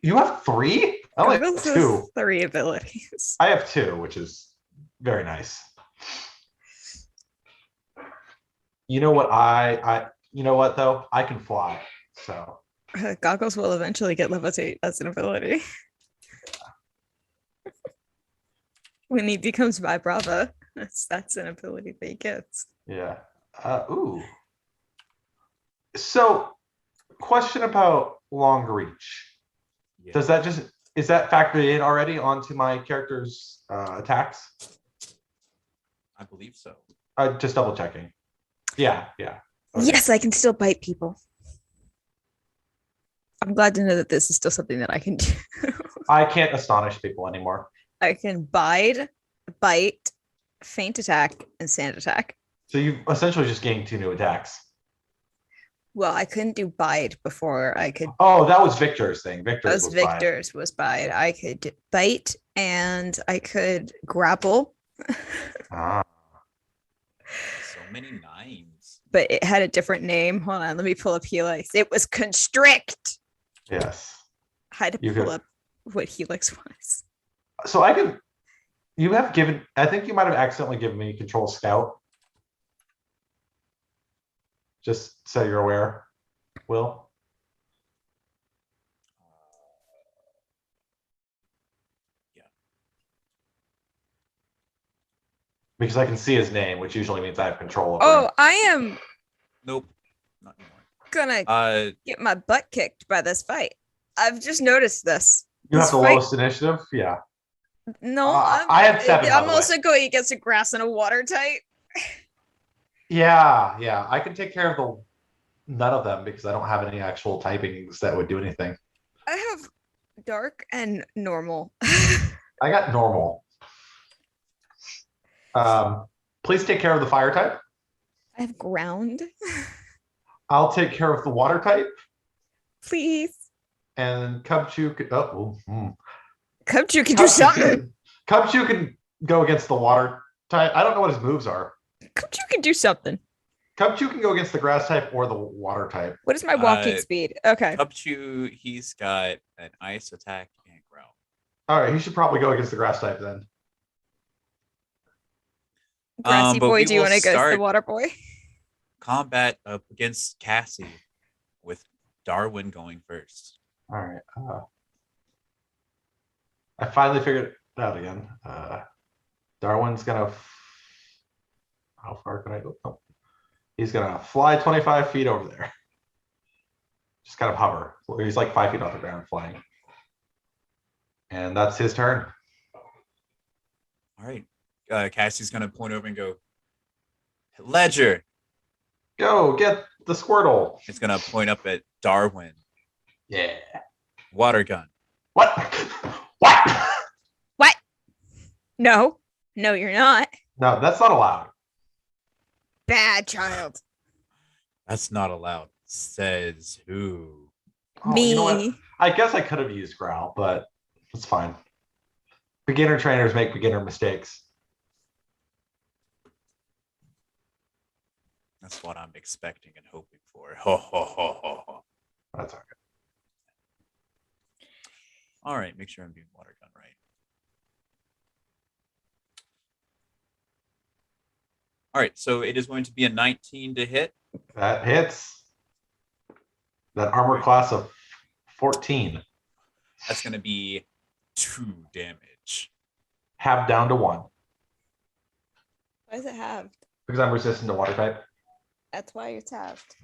You have 3? I only have Goggles 2. has 3 abilities. I have 2, which is very nice. You know what? You know what though? I can fly. So Goggles will eventually get levitate as an ability. When he becomes my Brava, that's an ability that he gets. yeah. Ooh. So, question about long reach. Yeah. Is that factored in already onto my character's attacks? I believe so. Just double checking. Yeah. Okay. Yes, I can still bite people. I'm glad to know that this is still something that I can do. I can't astonish people anymore. I can bite, feint attack, and sand attack. So you've essentially just gained 2 new attacks. Well, I couldn't do bite before I could. Oh, that was Victor's thing. Victor's was bite. Victor's was bite. I could bite and I could grapple. Ah. So many 9s. But it had a different name. Hold on, let me pull up Helix. It was constrict. Yes. I had to You pull could- up what Helix was. So you have given, I think you might have accidentally given me control scout. Just so you're aware, Will. Yeah. Because I can see his name, which usually means I have control over Oh, him. I am Nope. Not anymore. gonna get my butt kicked by this fight. I've just noticed this. You have this the fight- lowest initiative? Yeah. No, I had 7, by I'm the also going against a grass and a water type. Yeah. I can take care of none of them because I don't have any actual typings that would do anything. I have dark and normal. I got normal. Please take care of the fire type. I have ground. I'll take care of the water type. Please. And Cubchoo could. Cubchoo can do something. Cubchoo can go against the water type. I don't know what his moves are. Cubchoo can do something. Cubchoo can go against the grass type or the water type. What is my walking speed? Okay. Cubchoo, he's got an ice attack and growl. All right, he should probably go against the grass type then. Grassy boy, do you want to go to the water boy? Combat up against Cassie with Darwin going first. All right. I finally figured it out again. Darwin's gonna. How far can I go? Oh. He's gonna fly 25 feet over there. Just kind of hover. He's like 5 feet off the ground flying. And that's his turn. All right. Cassie's gonna point over and go, Ledger. Go get the Squirtle. It's gonna point up at Darwin. Yeah. Water gun. What? What? What? No, you're not. No, that's not allowed. Bad child. That's not allowed. Says who? Oh, Me. You know what? I guess I could have used growl, but it's fine. Beginner trainers make beginner mistakes. That's what I'm expecting and hoping for. Ho ho ho ho ho. That's all right. All right, make sure I'm doing water gun right. All right, so it is going to be a 19 to hit. That hits. That armor class of 14. That's going to be 2 damage. Halved down to 1. Why does it halved? Because I'm resistant to water type. That's why it's halved.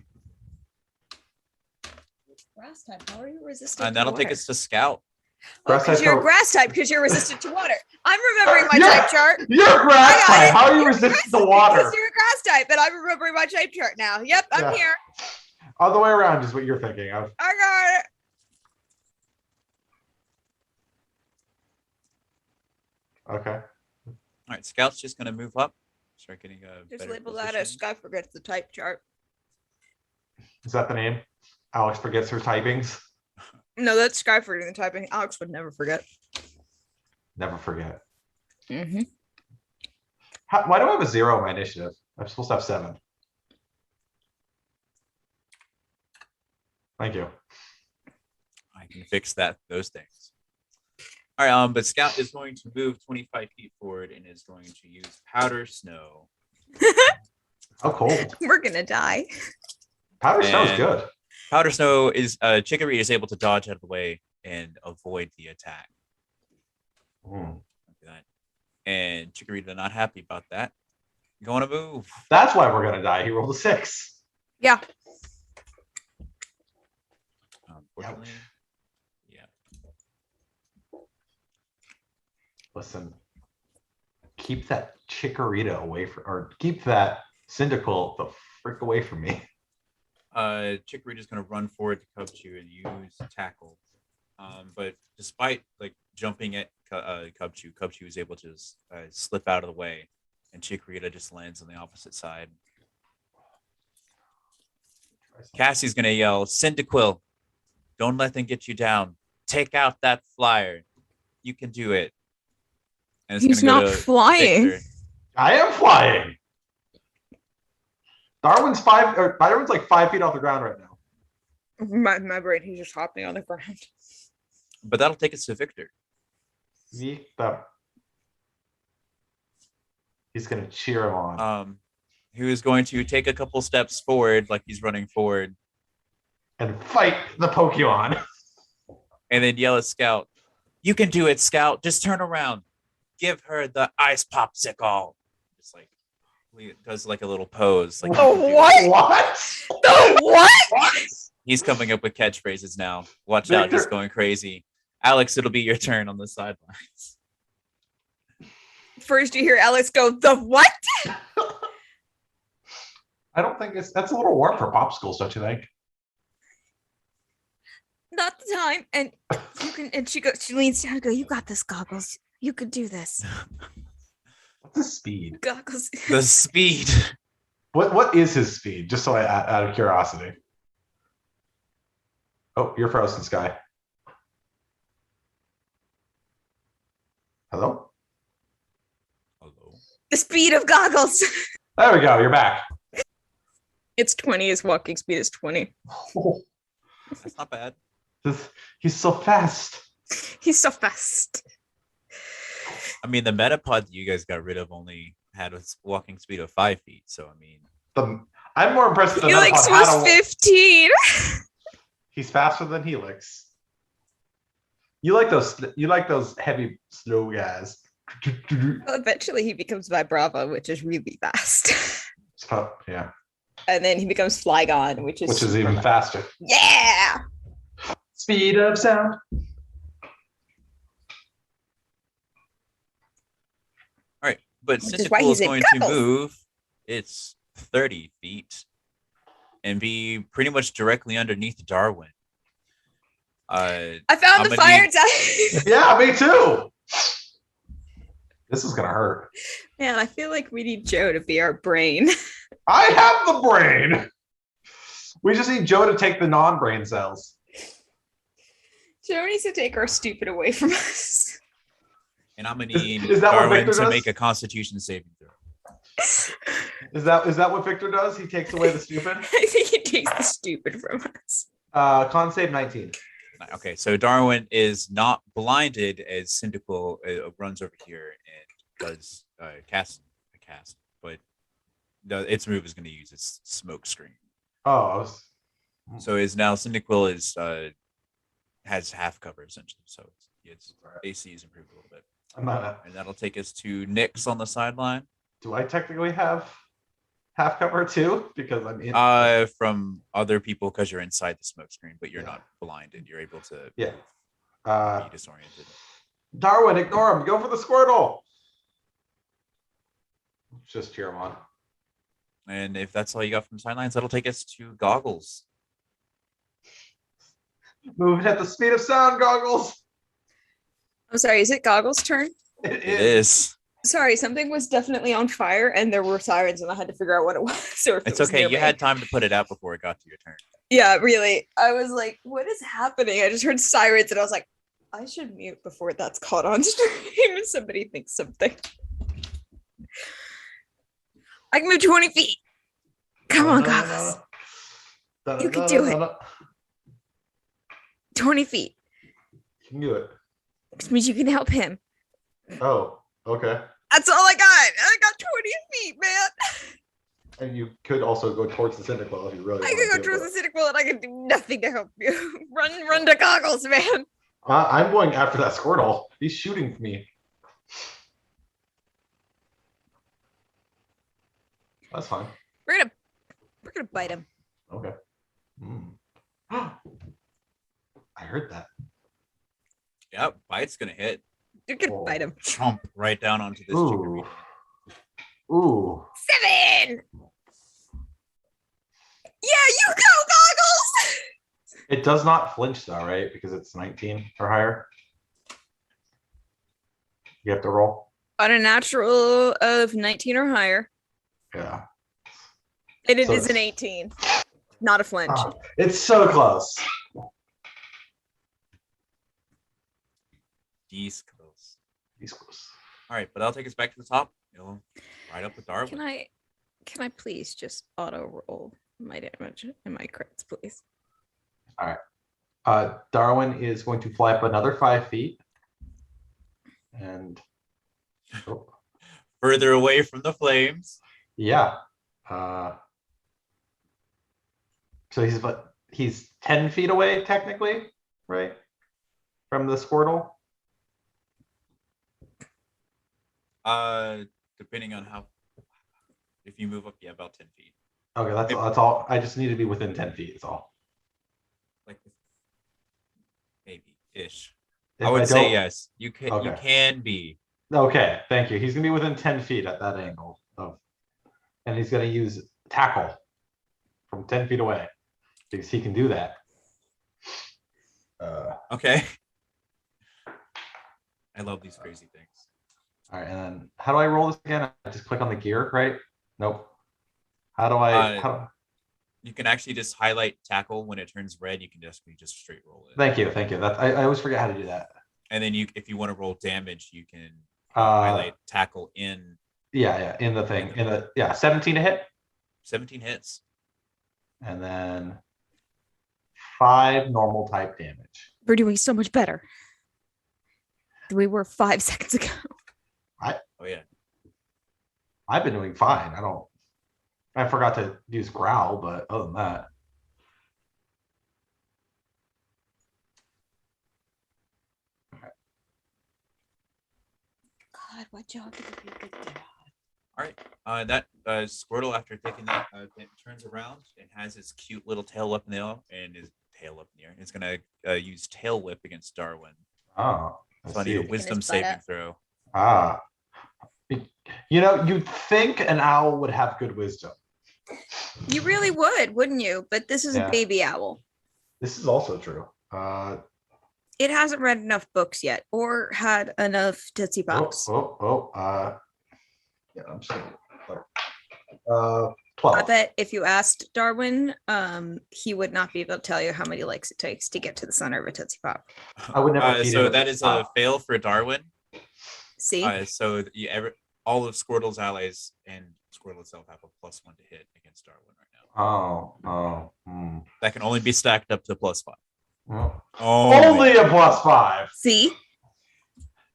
Grass type. How are you resistant? And that'll take us to Scout. Because you're a grass type, because you're resistant to water. I'm remembering my type chart. You're a grass type. How are you resistant to water? Because you're a grass type, and I'm remembering my type chart now. Yep, I'm here. Other way around is what you're thinking of. I got it. Okay. All right, Scout's just going to move up. Start getting a Just better label that position. as Sky forgets the type chart. Is that the name? Alex forgets her typings. No, that's Sky forgetting the typing. Alex would never forget. Never forget. Mm-hmm. Why do I have a 0 in my initiative? I'm supposed to have 7. Thank you. I can fix those things. All right, but Scout is going to move 25 feet forward and is going to use Powder Snow. How cold? We're gonna die. Powder Snow is good. Powder Snow is Chicory is able to dodge out of the way and avoid the attack. And Chicory is not happy about that. Going to move. That's why we're gonna die. He rolled a 6. Yeah. Unfortunately, yeah. Listen, keep that Chikorita away from, or keep that Cyndaquil the frick away from me. Chikorita is going to run forward to Cubchoo and use Tackle. But despite like jumping at Cubchoo is able to slip out of the way, and Chikorita just lands on the opposite side. Cassie's going to yell, Cyndaquil, don't let them get you down. Take out that flyer. You can do it. And He's not flying. Victor. I am flying. Darwin's like 5 feet off the ground right now. My brain, he's just hopping on the ground. But that'll take us to Victor. He's gonna cheer him on. Who is going to take a couple steps forward, like he's running forward, and fight the Pokemon. And then yell at Scout, you can do it, Scout. Just turn around. Give her the ice popsicle. Just like does like a little pose. Like what? What? The what? He's coming up with catchphrases now. Watch out, he's going crazy. Alex, it'll be your turn on the sidelines. First you hear Alex go, the what? I don't think that's a little warm for popsicles, don't you think? Not the time. And you can, and she leans down and go, you got this, Goggles. You could do this. What's his speed? Goggles. The speed. What is his speed? Just so out of curiosity. Oh, you're frozen, Sky. Hello? Hello. The speed of goggles. There we go. You're back. It's 20. His walking speed is 20. Oh, That's not bad. he's so fast. He's so fast. I mean, the Metapod that you guys got rid of only had a walking speed of 5 feet. So, I mean, I'm more impressed with the Helix Metapod was 15. He's faster than Helix. You like those heavy, slow guys. Well, eventually he becomes Vibrava, which is really fast. Yeah. And then he becomes Flygon, which is even fast. faster. Yeah. Speed of sound. all right. But Which since is why Cyndaquil is he's in going to goggles. move, it's 30 feet and be pretty much directly underneath Darwin. I found I'm the gonna fire need- type. Yeah, me too. This is gonna hurt. Man, I feel like we need Joe to be our brain. I have the brain. We just need Joe to take the non-brain cells. Joe needs to take our stupid away from us. And I'm going to need Is that what Darwin Victor to does? make a Constitution saving throw. Is that what Victor does? He takes away the stupid. I think he takes the stupid from us. Con save 19. Okay, so Darwin is not blinded as Cyndaquil runs over here and does cast, but its move is going to use its smoke screen. Oh, So is now Cyndaquil is has half cover essentially, so its AC is improved a little bit, I'm not. and that'll take us to Nyx on the sideline. Do I technically have half cover too? Because I'm in. From other people because you're inside the smoke screen, but you're not blinded. You're able to Yeah. be disoriented. Darwin, ignore him. Go for the Squirtle. Just cheer him on. And if that's all you got from sidelines, that'll take us to Goggles. Move at the speed of sound, Goggles. I'm sorry, is it Goggles' turn? It is. Sorry, something was definitely on fire and there were sirens and I had to figure out what it was. Or if It's it was okay. near You me. had time to put it out before it got to your turn. Yeah, really. I was like, what is happening? I just heard sirens and I was like, I should mute before that's caught on stream. Somebody thinks something. I can move 20 feet. Come on, Goggles. You can do it. 20 feet. You can do it. Which means you can help him. Oh, okay. That's all I got. I got 20 feet, man. And you could also go towards the Cyndaquil if you really I want can go to. towards the Cyndaquil and I can do nothing to help you. Run to Goggles, man. I'm going after that Squirtle. He's shooting me. That's fine. We're gonna bite him. Okay. I heard that. Yep, bite's gonna hit. You're gonna bite him. Chomp right down onto this Ooh. Chikorita. Ooh. 7. Yeah, you go, Goggles. It does not flinch though, right? Because it's 19 or higher. You have to roll. On a natural of 19 or higher, Yeah. and it So is an it's- 18, not a flinch. Ah, it's so close. He's close. He's close. All right, but I'll take us back to the top. You'll right up with Darwin. Can I please just auto roll my damage and my crits, please? Darwin is going to fly up another 5 feet. And oh, Further away from the flames. yeah. So he's 10 feet away technically, right? From the Squirtle. Depending on how, if you move up, yeah, about 10 feet. Okay, that's all. I just need to be within 10 feet. That's all. Like maybe ish. If I would say don't- yes. You can. You Okay. can be. Okay, thank you. He's gonna be within 10 feet at that angle and he's gonna use tackle from 10 feet away because he can do that. Okay. I love these crazy things. All right, and then how do I roll this again? I just click on the gear, right? Nope. How do I? You can actually just highlight tackle when it turns red. You can just straight roll it. Thank you. That I always forget how to do that. And then if you want to roll damage, you can highlight tackle in. Yeah, in the thing. 17 to hit. 17 hits. And then 5 normal type damage. We're doing so much better than we were 5 seconds ago. Oh yeah. I've been doing fine. I forgot to use growl, but other than that. God, what job did you do? All right. That Squirtle, after taking that, it turns around and has his cute little tail up in the air, and his tail up in the air. It's gonna use Tail Whip against Darwin. Oh, So I need a Wisdom saving throw. You'd think an owl would have good wisdom. You really would, wouldn't you? But this is a baby owl. This is also true. It hasn't read enough books yet, or had enough Tootsie Pops. Yeah, I'm saying 12. I bet if you asked Darwin, he would not be able to tell you how many likes it takes to get to the center of a Tootsie Pop. I would never. So that is a fail for Darwin. See, so all of Squirtle's allies and Squirtle itself have a +1 to hit against Darwin right now. That can only be stacked up to +5. Only a +5. See,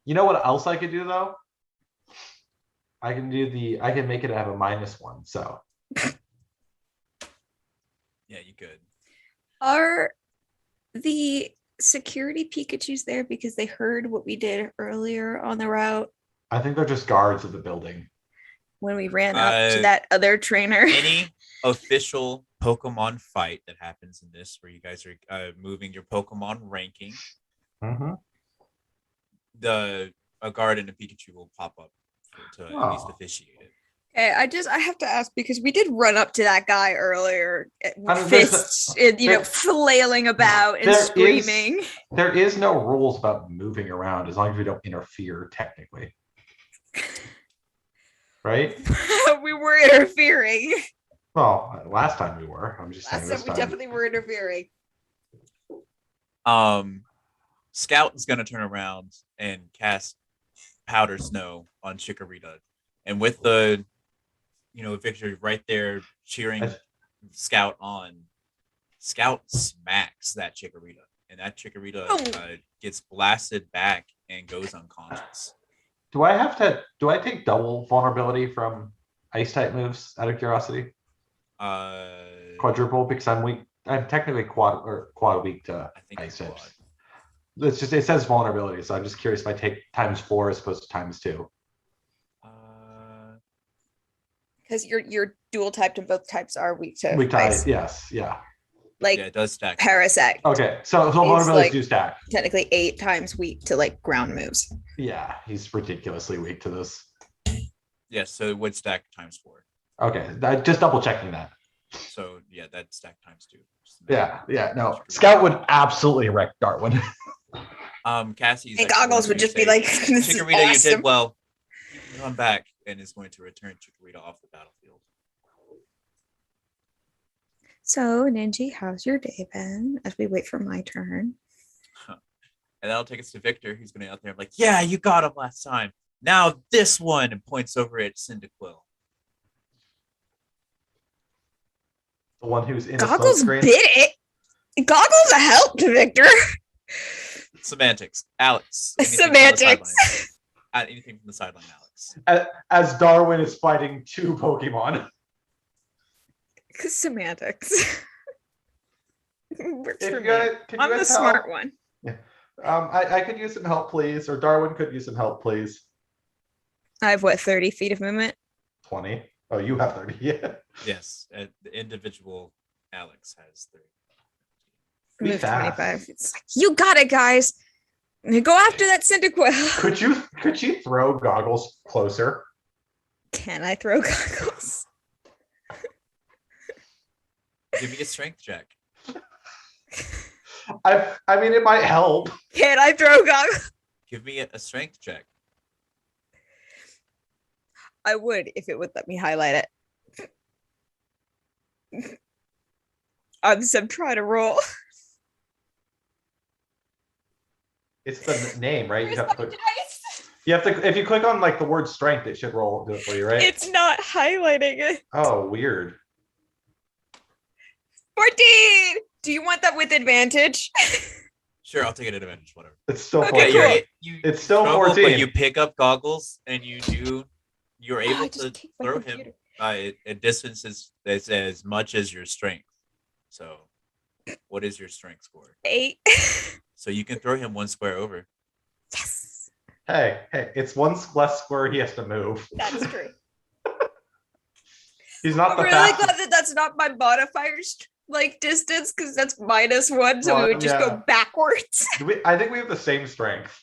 you know what else I could do though? I can make it have a -1. So yeah, you could. Are the security Pikachus there because they heard what we did earlier on the route? I think they're just guards of the building. When we ran up to that other trainer. Any official Pokemon fight that happens in this, where you guys are moving your Pokemon ranking, a guard and a Pikachu will pop up to at least officiate it. Okay, I have to ask, because we did run up to that guy earlier, fists, flailing about and screaming. There is no rules about moving around as long as we don't interfere technically. Right? We were interfering. Well, last time we were. I'm just saying. Last time we definitely were interfering. Scout is going to turn around and cast Powder Snow on Chikorita, and with the Victor right there cheering Scout on, Scout smacks that Chikorita, and that Chikorita gets blasted back and goes unconscious. Do I take double vulnerability from ice type moves out of curiosity? Quadruple, because I'm weak. I'm technically quad weak to ice types. It says vulnerability, so I'm just curious if I take ×4 as opposed to ×2. Because you're dual typed and both types are weak to ice. Yes, yeah. It does stack. Parasect. Okay, so vulnerabilities do stack. Technically 8 times weak to ground moves. Yeah, he's ridiculously weak to this. Yes, so it would stack ×4. Okay, just double checking that. So yeah, that stack ×2. Yeah, no. Scout would absolutely wreck Darwin. Cassie's and Goggles would just be like, this Chikorita, awesome. You did well. Come back, and is going to return Chikorita off the battlefield. So, Ninji, how's your day been? As we wait for my turn. And that'll take us to Victor, who's going to be out there like, yeah, you got him last time. Now this one, and points over at Cyndaquil. The one who's in Goggles bit it. Goggles a help to Victor. Semantics. Alex. Semantics. Anything from the sideline, Alex. As Darwin is fighting 2 Pokemon. Semantics. Works for me. I'm the smart one. Yeah. I could use some help, please. Or Darwin could use some help, please. I have 30 feet of movement? 20. Oh, you have 30. Yeah. Yes. The individual Alex has 30. Move 25. It's like, you got it, guys. Go after that Cyndaquil. Could you throw Goggles closer? Can I throw Goggles? Give me a strength check. I mean, it might help. Can I throw Goggles? Give me a strength check. I would if it would let me highlight it. I'm trying to roll. It's the name, right? Where's You have my to click. dice? You have to. If you click on like the word strength, it should roll do it for you, right? It's not highlighting it. Oh, weird. 14. Do you want that with advantage? Sure, I'll take an advantage. Whatever. It's still Okay, 14. cool. It's still struggle, 14. But you pick up goggles and you're able I just to kicked my throw him computer. by a distance that's as much as your strength. So, what is your strength score? 8. So you can throw him one square over. Yes. Hey, it's one less square he has to move. That's true. He's not I'm the really fastest. glad that that's not my modifiers like distance because that's -1, so we would just go backwards. I think we have the same strength.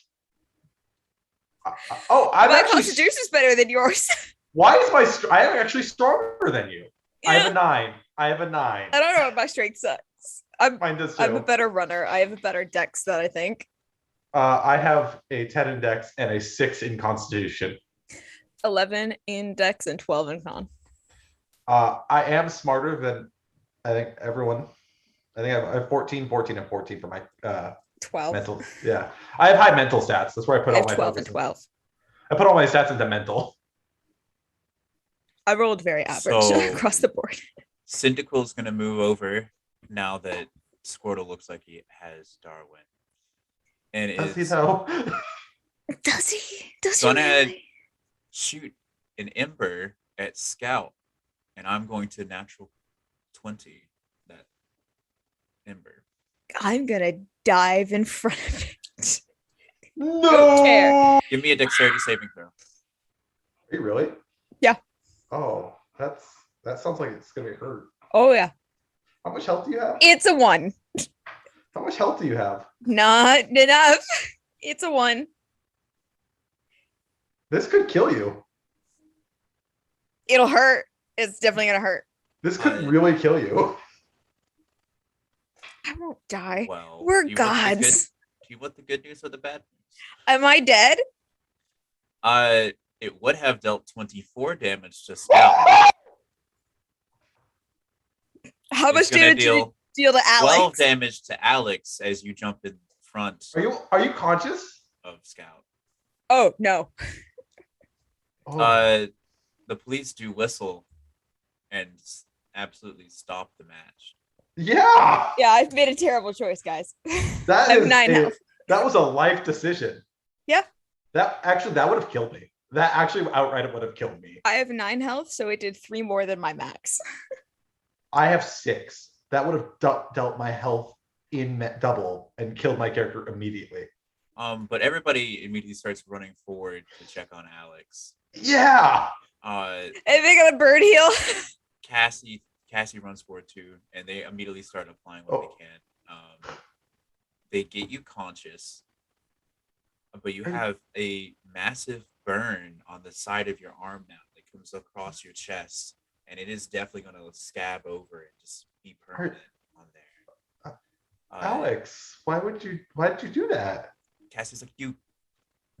Oh, I'm My actually. constitution is better than yours. Why is I am actually stronger than you. I have Yeah. a 9. I have a 9. I don't know what my strength sucks. Mine does too. I'm a better runner. I have a better dex than I think. I have a 10 in dex and a 6 in constitution. 11 in dex and 12 in con. I am smarter than I think everyone. I think I have 14, 14, and 14 for my 12. mental. Yeah, I have high mental stats. That's where I put I all have my 12 focus and 12. I put all my stats into mental. I rolled very average So- across the board. Cyndaquil's going to move over now that Squirtle looks like he has Darwin. And Does he is though? Does he? Does Gonna he really? shoot an Ember at Scout. And I'm going to natural 20 that Ember. I'm gonna dive in front of it. No. care. Give me a dexterity saving throw. Are you really? Yeah. Oh, that sounds like it's gonna be hurt. Oh yeah. How much health do you have? It's a 1. How much health do you have? Not enough. It's a 1. This could kill you. It'll hurt. It's definitely gonna hurt. This could really kill you. I won't die. Well, We're do you want the good- gods. Do you want the good news or the bad news? Am I dead? It would have dealt 24 damage to Scout. How It's much gonna damage did it deal to 12 Alex? damage to Alex as you jump in front Are you conscious? of Scout. Oh no. Oh, The police do whistle and absolutely stop the match. yeah. Yeah, I've made a terrible choice, guys. That I have is 9 health. That was a life decision. Yeah. That would have killed me. That actually outright would have killed me. I have 9 health, so it did 3 more than my max. I have 6. That would have dealt my health in double and killed my character immediately. But everybody immediately starts running forward to check on Alex. Yeah. And they got a bird heal. Cassie runs forward too, and they immediately start applying what they can. They get you conscious, but you have a massive burn on the side of your arm now that comes across your chest, and it is definitely going to scab over and just be permanent on there. Alex, why did you do that? Cassie's like,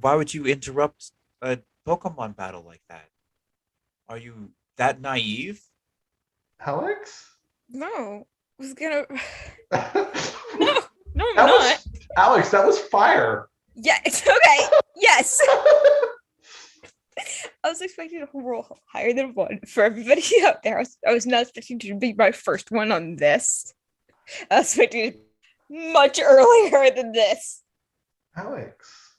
why would you interrupt a Pokemon battle like that? Are you that naive? Alex? No. I was gonna No, No, I'm not. Alex, that was fire. Yeah, it's okay. Yes. I was expecting to roll higher than 1 for everybody out there. I was not expecting to be my first one on this. I was expecting it much earlier than this. Alex,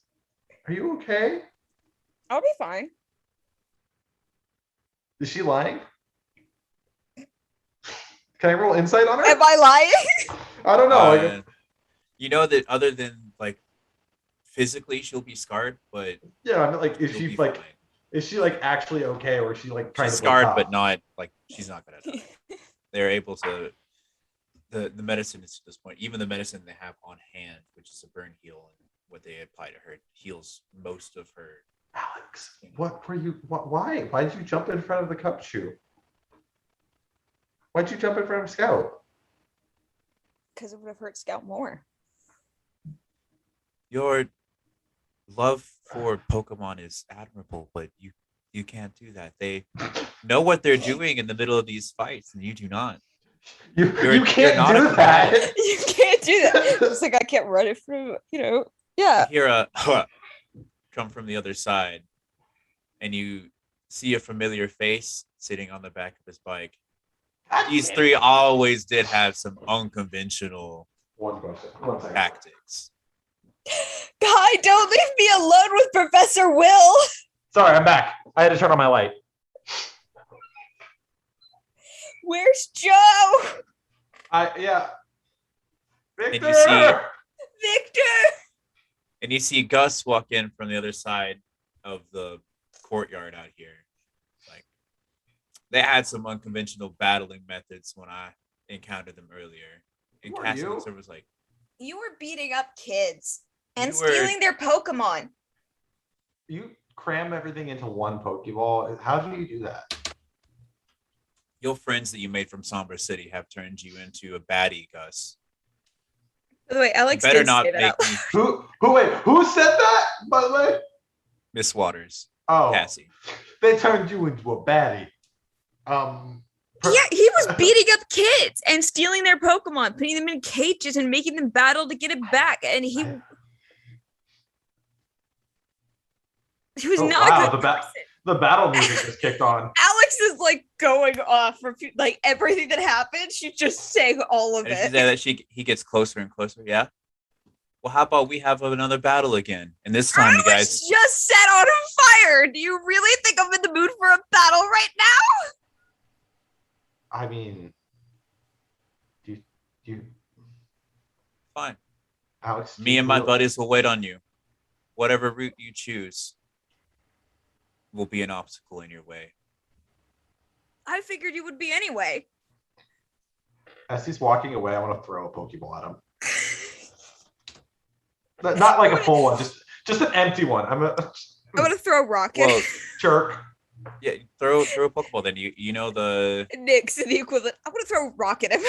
are you okay? I'll be fine. Is she lying? Can I roll insight on her? Am I lying? I don't know. You know that other than like physically she'll be scarred, but Yeah, I'm like, she'll be fine. is she like actually okay, or is she like trying She's to play scarred, tough? but not like she's not gonna die. They're able to the medicine is to this point, even the medicine they have on hand, which is a burn heal, and what they apply to her heals most of her. Alex, what were you? Why? Why did you jump in front of the cup shoe? Why'd you jump in front of Scout? Because it would have hurt Scout more. Your love for Pokemon is admirable, but you can't do that. They know what they're doing in the middle of these fights, and you do not. You You're can't not do a that. You can't do that. It's like I can't run it from, Yeah. You hear a come from the other side, and you see a familiar face sitting on the back of his bike. These three always did have some unconventional One second. tactics. Guy, don't leave me alone with Professor Will. Sorry, I'm back. I had to turn on my light. Where's Joe? Victor! And you see Victor! And you see Gus walk in from the other side of the courtyard out here. Like, they had some unconventional battling methods when I encountered them earlier. And Who are Cassie you? looks over was like, You were beating up kids and You were- stealing their Pokemon. You cram everything into one Pokeball. How do you do that? your friends that you made from Somber City have turned you into a baddie, Gus. By the way, You Alex better did not say that make out me Who said that, by the way? Miss Waters, Oh, Cassie. they turned you into a baddie. Yeah, he was beating up kids and stealing their Pokemon, putting them in cages and making them battle to get it back. And he was Oh, not wow, a good person. The battle music just kicked on. Alex is like going off for like everything that happened. She's just saying all of And she it. said that he gets closer and closer. Yeah. Well, how about we have another battle again? And this time, you I guys. was just set on fire. Do you really think I'm in the mood for a battle right now? I mean, do you Fine. Alex? Me and my buddies will wait on you. Whatever route you choose will be an obstacle in your way. I figured you would be anyway. As he's walking away, I want to throw a Pokeball at him. Not like a full one, just an empty one. I'm gonna throw a rocket. Well, jerk. yeah, throw a Pokeball. Then you know the Nick's the equivalent. I'm gonna throw a rock at him.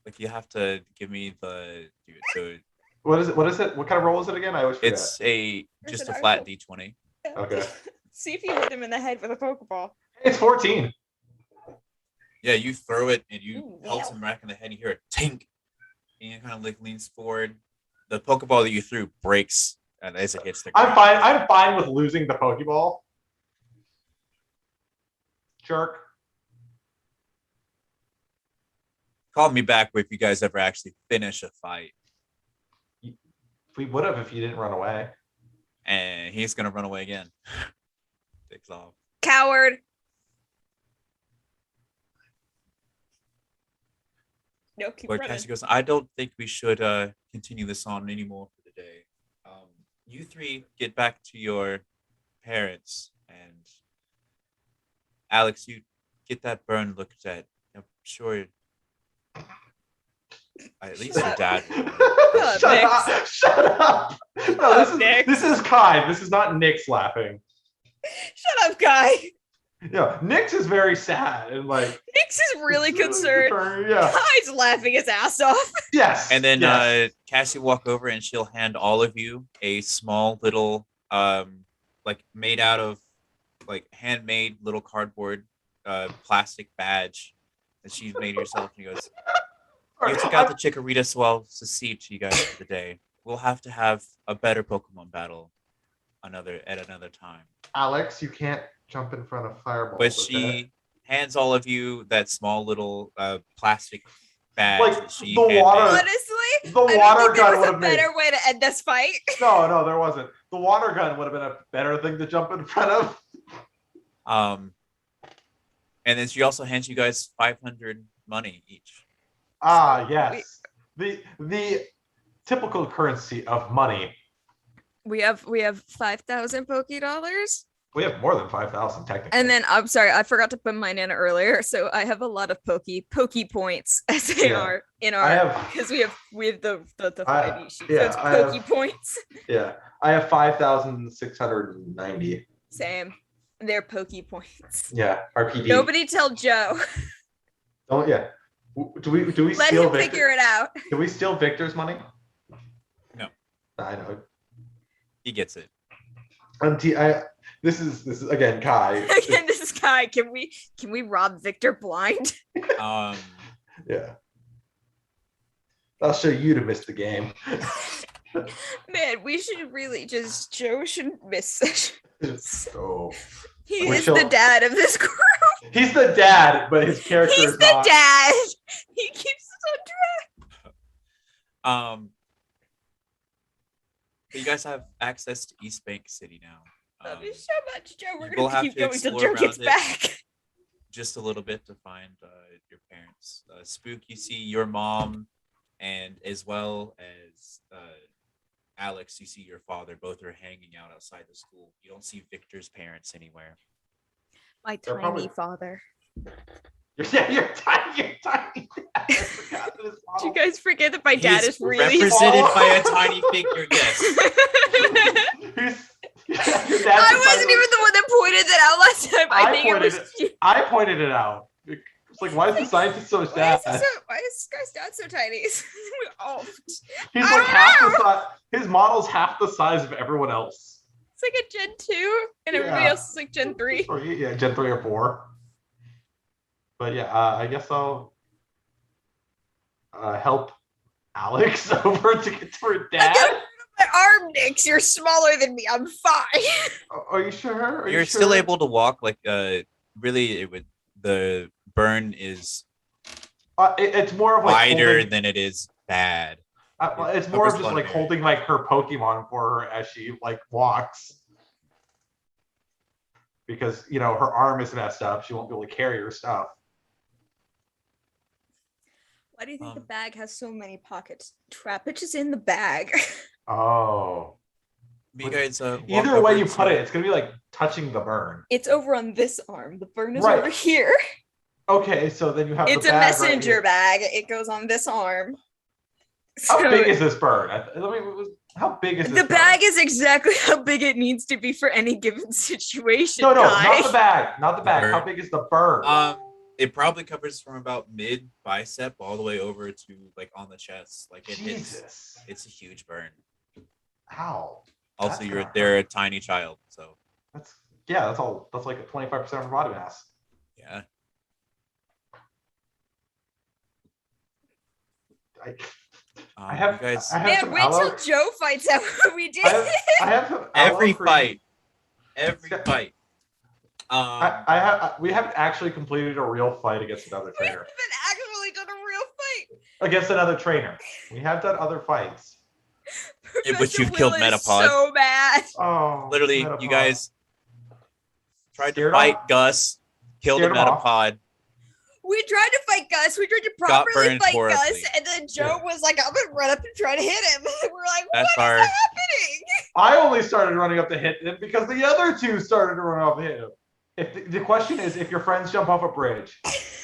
like you have to give me the so What is it? What kind of roll is it again? I always forget. it's just a an flat article. D20. Okay. See if you hit him in the head with a Pokeball. It's 14. Yeah, you throw it and you Ooh, pelt wow. him back in the head. You hear a tink, and you kind of like leans forward. The Pokeball that you threw breaks as it hits the ground. I'm fine with losing the Pokeball. Jerk. Call me back if you guys ever actually finish a fight. We would have if you didn't run away. And he's gonna run away again. Takes off. Coward. No, keep Where running. Cassie goes, I don't think we should continue this on anymore for the day. You three get back to your parents, and Alex, you get that burn looked at. I'm sure at least your dad will. up, Shut Nick. up! Shut up! No, up, Nick. this is Kai. This is not Nick's laughing. Shut up, guy. Yeah, Nick's is very sad and like Nick's is really concerned. Yeah. Guy's laughing his ass off. Yes. And then yes. Cassie will walk over and she'll hand all of you a small little like made out of like handmade little cardboard plastic badge that she's made herself. And she goes, you took out the Chikorita, so I'll succeed to you guys for the day. We'll have to have a better Pokemon battle at another time. Alex, you can't jump in front of fireballs. But okay? she hands all of you that small little plastic badge. Like, that she the handmade. water- Honestly, the I water don't think gun there was would a have made. better way to end this fight. No, there wasn't. The water gun would have been a better thing to jump in front of. And then she also hands you guys 500 money each. Ah, yes. The typical currency of money. We have 5,000 Poké-Dollars. We have more than 5,000 technically. And then I'm sorry, I forgot to put mine in earlier. So I have a lot of Poké points as they Yeah. are in I our have because we have the I- 5e sheet. yeah, so it's I have- Poké points. yeah. I have 5,690. Same. They're Poké points. Yeah, RPD. Nobody tell Joe. Oh yeah. Do we Let steal him Victor? figure it out. Do we steal Victor's money? No. I know. He gets it. This is again Kai. Again, this is Kai. Can we rob Victor blind? Yeah. I'll show you to miss the game. Man, we should really just Joe shouldn't miss sessions. Oh. He We is shall- the dad of this group. He's the dad, but his character He's is the not. dad. He keeps us on track. But you guys have access to East Bank City now. Love you so much, Joe. We're you will gonna have keep to going till explore Joe gets around it. back. Just a little bit to find your parents. Spook, you see your mom, and as well as Alex, you see your father. Both are hanging out outside the school. You don't see Victor's parents anywhere. My They're tiny probably- father. You're tiny. I forgot this Did model. you guys forget that my dad He's is really represented small. by a tiny figure. Yes. Your dad's I the wasn't size even the one that pointed that out last time. I think it was you. I pointed it out. It's like, why is the scientist so Why sad? is this guy's dad so tiny? Oh, He's I like don't half know. the size. His model's half the size of everyone else. it's like a Gen 2, and everybody Yeah. else is like Gen 3. Or, yeah, Gen 3 or 4. But yeah, I guess I'll help Alex over to get to her dad. My arm, Nix. You're smaller than me. I'm fine. Are you sure? Are you You're still sure? able to walk. Like really, it would. The burn is It's more of like wider holding, than it is bad. it's more of covers just a lot like of area. holding like her Pokemon for her as she like walks. Because her arm is messed up, she won't be able to carry her stuff. Why do you think the Um, bag has so many pockets? Trappitch is in the bag. Oh. You guys, walk Either way over you put to- it, it's gonna be like touching the burn. It's over on this arm. The burn is Right. over here. Okay, so then you have It's the a bag right messenger here. bag. It goes on this arm. How So big is this burn? How big is this the bag burn? is exactly how big it needs to be for any given situation. No, guy. not the bag. Not the bag. burn. How big is the burn? It probably covers from about mid bicep all the way over to like on the chest. Like it hits. Jesus. It's a huge burn. How? Also, That's you're gonna they're a hurt. tiny child, so That's all. That's like 25% of her body mass. yeah. I have. You guys, I have Man, some wait till aloe. Joe fights out what we did. I have some every aloe cream. fight, every fight. We haven't actually completed a real fight against another We trainer. haven't actually done a real fight. Against another trainer. We have done other fights. In which Professor you've killed Will is Metapod. So bad. Oh. Literally, Metapod. you guys tried to Scared fight off? Gus, killed a Scared him off. Metapod. We tried to fight Gus. We tried to Got properly burned fight horribly. Gus, and then Joe Yeah. was like, "I'm gonna run up and try to hit him." We're like, "What That's is our. happening?" I only started running up to hit him because the other two started to run up to hit him. If the question is if your friends jump off a bridge,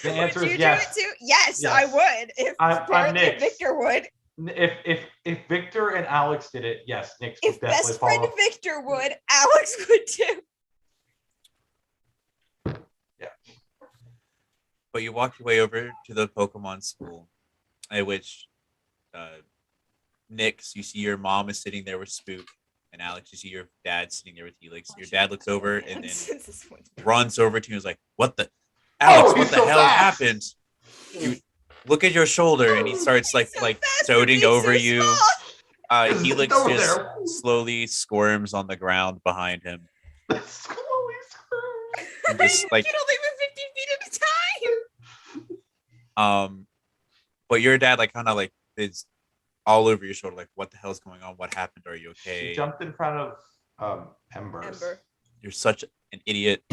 the answer would is you yes. do it too? Yes, Yes. I would. If I'm apparently Nix. Victor would. If Victor and Alex did it, yes, Nick's would If definitely best friend follow. Victor would, Alex would too. But you walk your way over to the Pokemon school, at which Nyx, you see your mom is sitting there with Spook, and Alex, you see your dad sitting there with Helix. Your dad looks over and then runs over to you and is like, "What the, Alex? Oh, What he's the so hell fast." happened? You look at your shoulder," and he starts like So fast for doting being so over you. small. Helix Over just there. slowly squirms on the ground behind him, Slowly screw. and just like You can only move 50 feet at a time. But your dad like kind of like is all over your shoulder, like, "What the hell's going on? What happened? Are you okay? She jumped in front of Embers. Ember. You're such an idiot.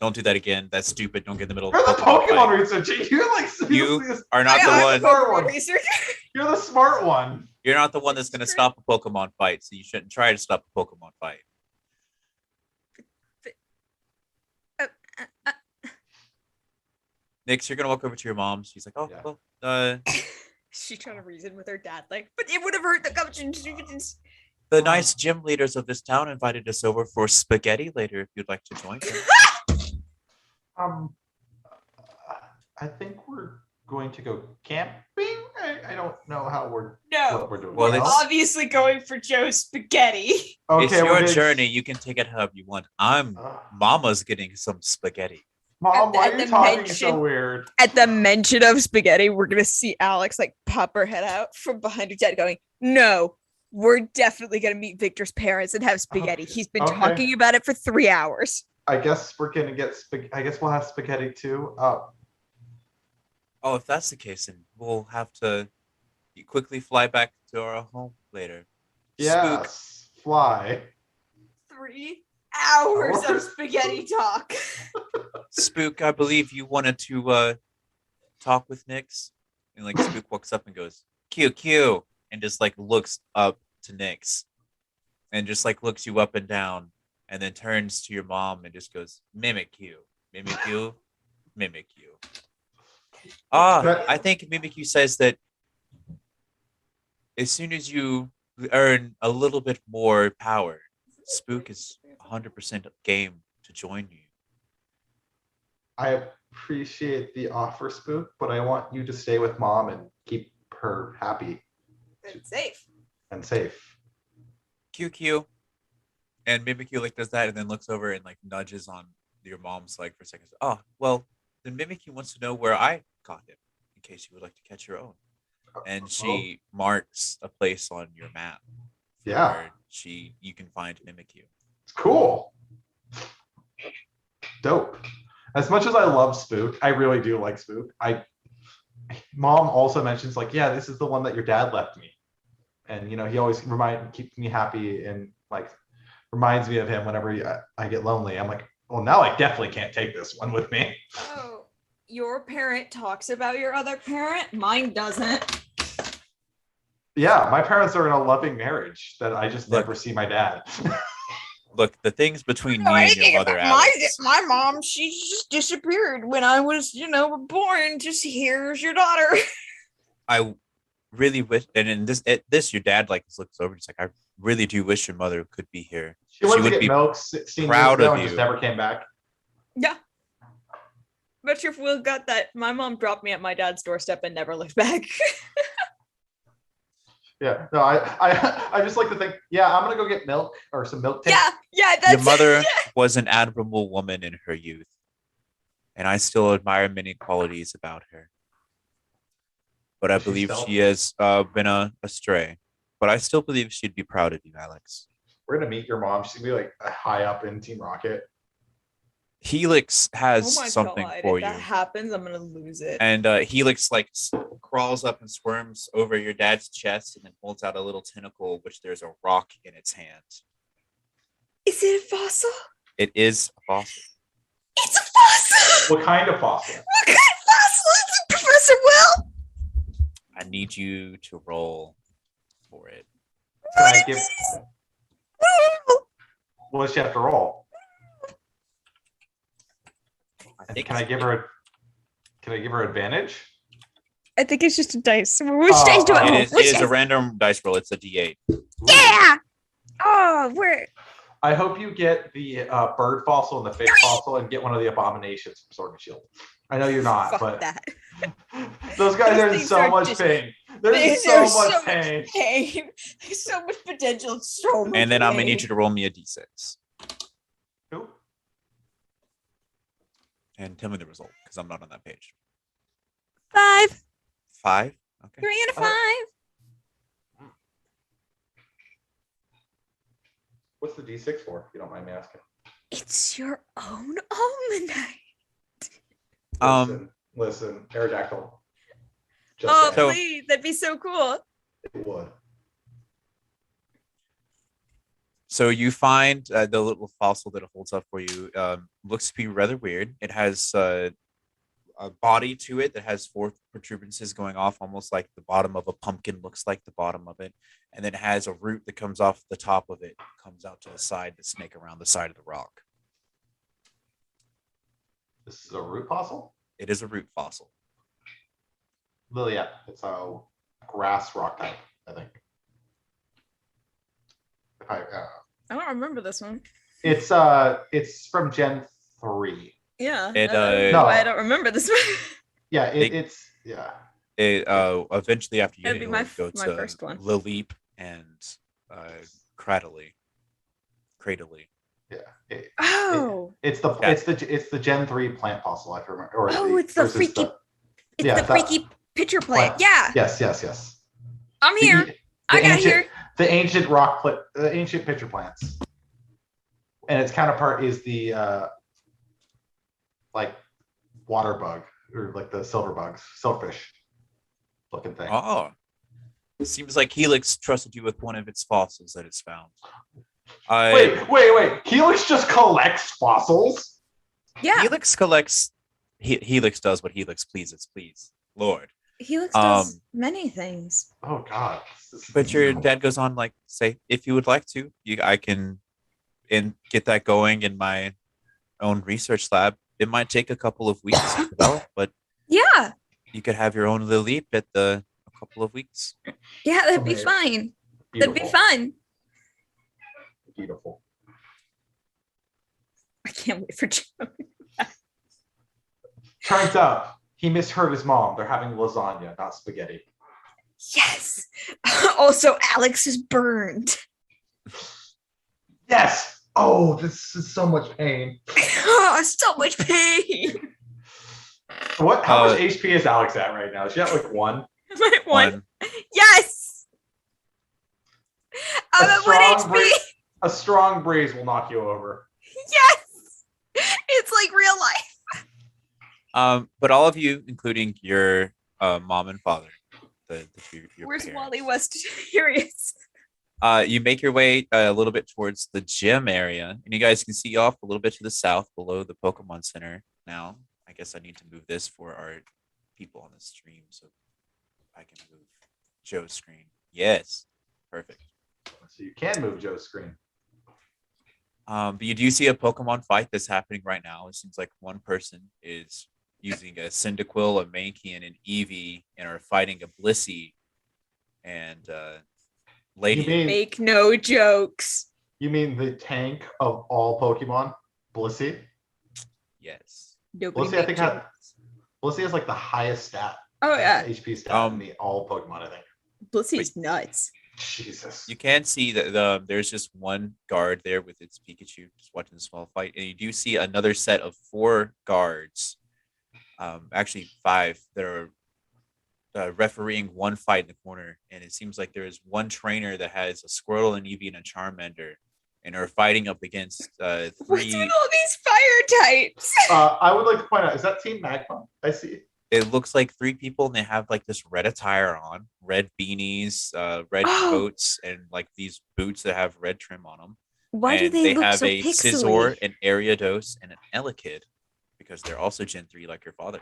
Don't do that again. That's stupid. Don't get in the middle of You're the Pokemon Pokemon fight. researcher. You're like You seriously are not I the am one. a Smart Pokemon one. researcher. You're the smart one. You're not the one that's going to stop a Pokemon fight, so you shouldn't try to stop a Pokemon fight. Nyx, you're gonna walk over to your mom. She's like, "Oh, Yeah. well, She trying to reason with her dad, like, but it would have hurt the competition. the nice gym leaders of this town invited us over for spaghetti later. If you'd like to join them." I think we're going to go camping. I don't know how what No, we're doing. Well, we're it's- obviously going for Joe's spaghetti. okay, It's we're your gonna- journey. You can take it however you want. Mama's getting some spaghetti. Mom, why At are you the talking mention- so weird? At the mention of spaghetti, we're gonna see Alex like pop her head out from behind her dad, going, "No, We're definitely gonna meet Victor's parents and have spaghetti. He's been Okay. talking about it for 3 hours. I guess we're gonna get I guess we'll have spaghetti too. Oh, if that's the case, then we'll have to quickly fly back to our home later. Spook, Yes, fly. 3 hours of spaghetti talk. Spook, I believe you wanted to talk with Nyx. And like Spook walks up and goes, Q, and just like looks up to Nyx and just like looks you up and down and then turns to your mom and just goes, mimic you. I think Mimikyu says that as soon as you earn a little bit more power, Spook is 100% game to join you. I appreciate the offer, Spook, but I want you to stay with Mom and keep her happy And safe. and safe. QQ. And Mimikyu like does that and then looks over and like nudges on your mom's leg for a second. Oh, well, then Mimikyu wants to know where I caught him in case you would like to catch your own. And she marks a place on your map. Yeah. Where you can find Mimikyu. It's cool. Dope. As much as I love Spook, I really do like Spook. Mom also mentions like, yeah, this is the one that your dad left me. And he always keeps me happy and like reminds me of him whenever I get lonely. I'm like, well, now I definitely can't take this one with me. Oh, your parent talks about your other parent. Mine doesn't. Yeah, my parents are in a loving marriage that I just never see my dad. Look, the things between me and your mother, Alex. My mom, she just disappeared when I was, born. Just here's your daughter. I really wish, and in this, your dad like looks over, just like, I really do wish your mother could be here. She went to would get be milk 16 proud years ago of and you. just never came back. Yeah. Bet you if Will got that, my mom dropped me at my dad's doorstep and never looked back. Yeah, no, I just like to think, yeah, I'm gonna go get milk or some milk. Yeah, that's your mother was an admirable woman in her youth, and I still admire many qualities about her. But I believe she has been astray. But I still believe she'd be proud of you, Alex. We're gonna meet your mom. She's gonna be like high up in Team Rocket. Helix has oh my something God, for if you. that happens, I'm gonna lose it. And Helix like crawls up and squirms over your dad's chest and then holds out a little tentacle, which there's a rock in its hand. Is it a fossil? It is a fossil. It's a fossil! What kind of fossil? What kind of fossil is it, Professor Will? I need you to roll for it. What does she have to roll? Can I give her advantage? I think it's just a dice. Which dice do I roll? It is a random dice roll. It's a D8. Yeah! Oh, where? I hope you get the bird fossil and the fish fossil and get one of the abominations from Sword and Shield. I know you're not, Fuck but that. those guys are in so much pain. There's so much pain. There's so much potential. So much And then I'm pain. gonna need you to roll me a D6 Who? and tell me the result because I'm not on that page. 5. 5. Okay. 3 and a 5. What's the D6 for, if you don't mind me asking? It's your own almanac. Listen, Aerodactyl. Oh, saying. please. That'd be so cool. It would. So you find the little fossil that it holds up for you. Looks to be rather weird. It has a body to it that has 4 protuberances going off, almost like the bottom of a pumpkin looks like the bottom of it. And then it has a root that comes off the top of it, comes out to the side to snake around the side of the rock. This is a root fossil? It is a root fossil. Well, yeah, it's a grass rock type, I think. I don't remember this one. It's from Gen 3. Yeah. It, I don't know why I don't remember this one. Yeah, it's yeah. It eventually after you It'd be hit, my go my to first one. Laleep and Cradley. Yeah. Oh. It's the Gen 3 plant fossil, I remember. Or It's the versus freaky. It's yeah, the freaky pitcher plant. plant. Yeah. Yes. I'm here. I got here. The ancient pitcher plants. And its counterpart is the like water bug, or like the silverfish looking thing. Oh. It seems like Helix trusted you with one of its fossils that it's found. Wait. Helix just collects fossils? Yeah. Helix collects. Helix does what Helix pleases. Please, Lord. Helix does many things. Oh God. But your dad goes on, like, say, if you would like to, I can get that going in my own research lab. It might take a couple of weeks to develop, but yeah, you could have your own little leap at a couple of weeks. Yeah, that'd be fine. Beautiful. That'd be fun. Beautiful. I can't wait for Joe. Turns out he misheard his mom. They're having lasagna, not spaghetti. Yes. Also, Alex is burned. Yes. Oh, this is so much pain. Oh, so much pain. How much HP is Alex at right now? Is she at like 1? One. Yes. I'm at 1 HP. A strong breeze will knock you over. Yes. It's like real life. But all of you, including your mom and father, your Where's parents, Wally West? Curious. you make your way a little bit towards the gym area, and you guys can see off a little bit to the south below the Pokemon Center. Now, I guess I need to move this for our people on the stream, so I can move Joe's screen. Yes, perfect. So you can move Joe's screen. But you do see a Pokemon fight that's happening right now. It seems like one person is using a Cyndaquil, a Mankey, and an Eevee, and are fighting a Blissey and Lady. Make no jokes. You mean the tank of all Pokemon, Blissey? Yes. Nobody Blissey, I think jokes. Blissey has like the highest stat. Oh yeah. HP stat in all Pokemon, I think. Blissey's nuts. Jesus. You can see that there's just one guard there with its Pikachu just watching the small fight, and you do see another set of 4 guards, actually 5, that are refereeing one fight in the corner. And it seems like there's one trainer that has a Squirtle, an Eevee, and a Charmander, and are fighting up against 3. What's with all these fire types? I would like to point out, is that Team Magpum? I see. It looks like 3 people, and they have like this red attire on, red beanies, red coats, and like these boots that have red trim on them. Why and do they look have so a pixely? Scizor, an Ariados, and an Elekid, because they're also Gen 3 like your father.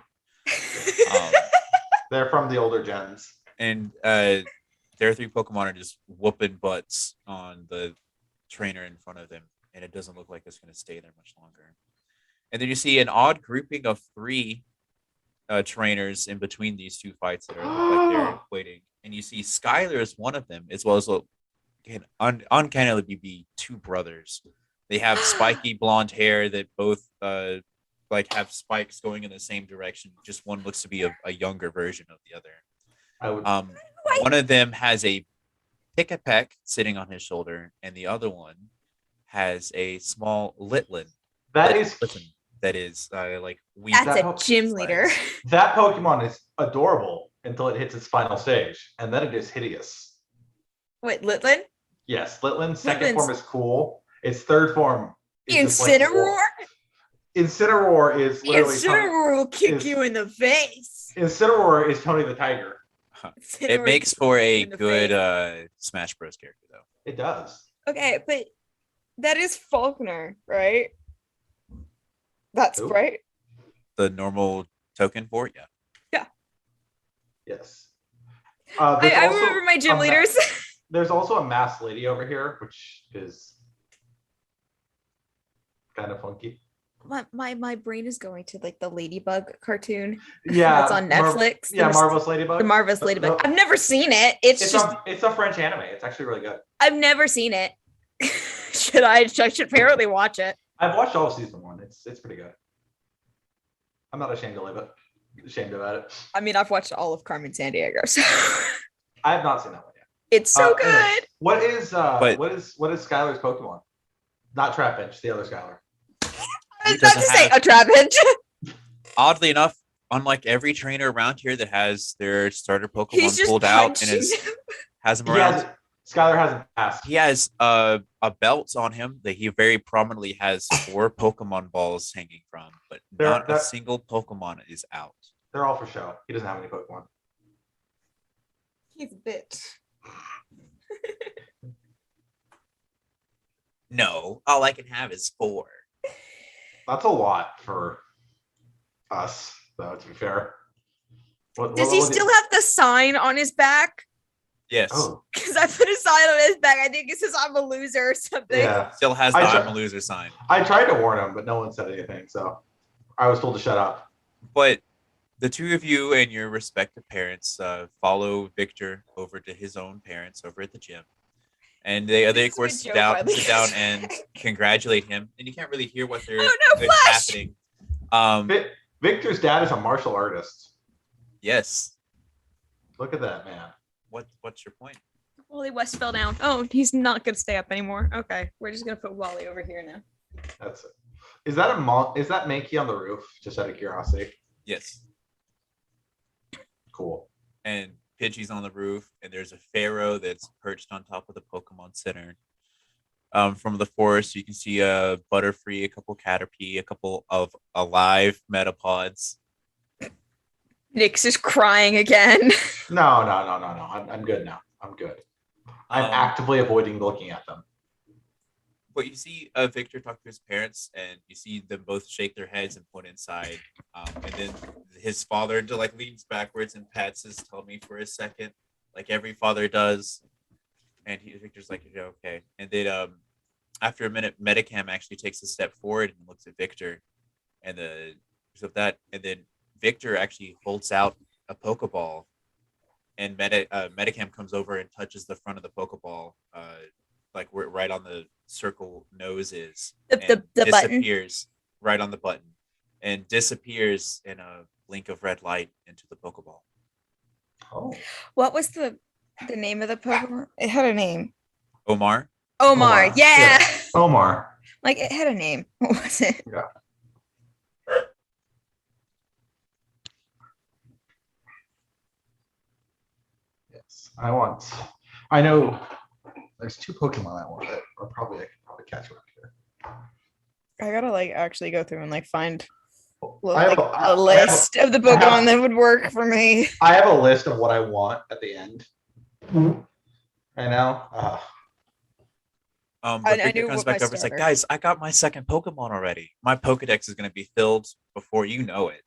They're from the older gens. And their 3 Pokemon are just whooping butts on the trainer in front of them, and it doesn't look like it's going to stay there much longer. And then you see an odd grouping of 3 trainers in between these 2 fights that are like they're waiting, and you see Skylar is one of them, as well as can uncannily be 2 brothers. They have spiky blonde hair that both like have spikes going in the same direction. Just one looks to be a younger version of the other. One of them has a Pick-a-Peck sitting on his shoulder, and the other one has a small Litlin. That is like we. That's a gym leader. That Pokemon is adorable until it hits its final stage, and then it is hideous. Wait, Litlin? Yes, Litlin's second Litlin's- form is cool. Its third form is Incineroar? Incineroar is literally Incineroar will kick you in the face. Incineroar is Tony the Tiger. It makes for a good Smash Bros character, though. It does. Okay, but that is Faulkner, right? That's Who? right. The normal token for it, yeah. Yeah. Yes. I remember my gym leaders. There's also a masked lady over here, which is kind of funky. My brain is going to like the Ladybug cartoon. Yeah, that's on Netflix. Marvelous Ladybug. The Marvelous Ladybug. I've never seen it. It's a French anime. It's actually really good. I've never seen it. I should apparently watch it. I've watched all of season 1. It's pretty good. I'm not ashamed about it. I mean, I've watched all of Carmen Sandiego, so I have not seen that one yet. It's so good. Anyway, what is Skylar's Pokemon? Not Trapinch, the other Skylar. I was about to say a Trapinch. Oddly enough, unlike every trainer around here that has their starter Pokemon pulled out and has them around, Skylar hasn't passed. He has a belt on him that he very prominently has 4 Pokemon balls hanging from, but not a single Pokemon is out. They're all for show. He doesn't have any Pokemon. He's a bitch. No, all I can have is 4. That's a lot for us, though, to be fair. Does he still have the sign on his back? Yes. Oh, Because I put a sign on his back. I think it says I'm a loser or something. yeah. Still has the I'm a loser sign. I tried to warn him, but no one said anything, so I was told to shut up. But the two of you and your respective parents follow Victor over to his own parents over at the gym. And they of course sit down and congratulate him. And you can't really hear what they're happening. Victor's dad is a martial artist. Yes. Look at that man. What's your point? Wally West fell down. Oh, he's not gonna stay up anymore. Okay, we're just gonna put Wally over here now. That's it. Is that Mankey on the roof? Just out of curiosity. Yes. Cool. And Pidgey's on the roof, and there's a Pharaoh that's perched on top of the Pokemon Center. From the forest, you can see a Butterfree, a couple Caterpie, a couple of alive Metapods. Nyx is crying again. No. I'm good now. I'm good. I'm actively avoiding looking at them. But you see Victor talk to his parents, and you see them both shake their heads and point inside. And then his father leans backwards and pats his tummy for a second, like every father does. And Victor's like, "Yeah, okay." And then after a minute, Metacam actually takes a step forward and looks at Victor, and then Victor actually holds out a Pokeball, and Metacam comes over and touches the front of the Pokeball, like where right on the circle nose is, the disappears right on the button, and disappears in a blink of red light into the Pokeball. Oh. What was the name of the Pokemon? It had a name. Omar. Yeah. Omar. Like it had a name. What was it? Yeah. Yes. I know there's 2 Pokemon I want that I could probably catch around here. I gotta actually go through and find a list of the Pokemon that would work for me. I have a list of what I want at the end. I know. But Victor comes back over and is like, "Guys, I got my second Pokemon already. My Pokedex is going to be filled before you know it."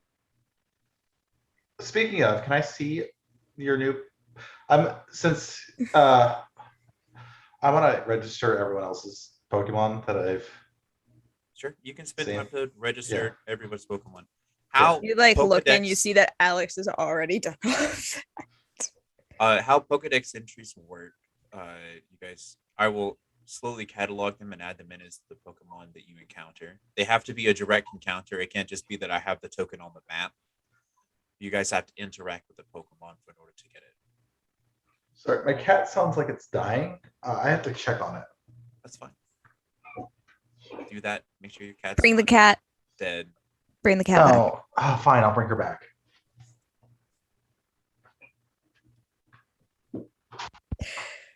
Speaking of, can I see your new? Since I want to register everyone else's Pokemon that I've. Sure, you can spend time to register everyone's Pokemon. You look and you see that Alex is already done. How Pokedex entries work, you guys, I will slowly catalog them and add them in as the Pokemon that you encounter. They have to be a direct encounter. It can't just be that I have the token on the map. You guys have to interact with the Pokemon in order to get it. Sorry, my cat sounds like it's dying. I have to check on it. That's fine. Do that. Make sure your cat's Bring the cat. Dead. Bring the cat back. Oh, fine. I'll bring her back.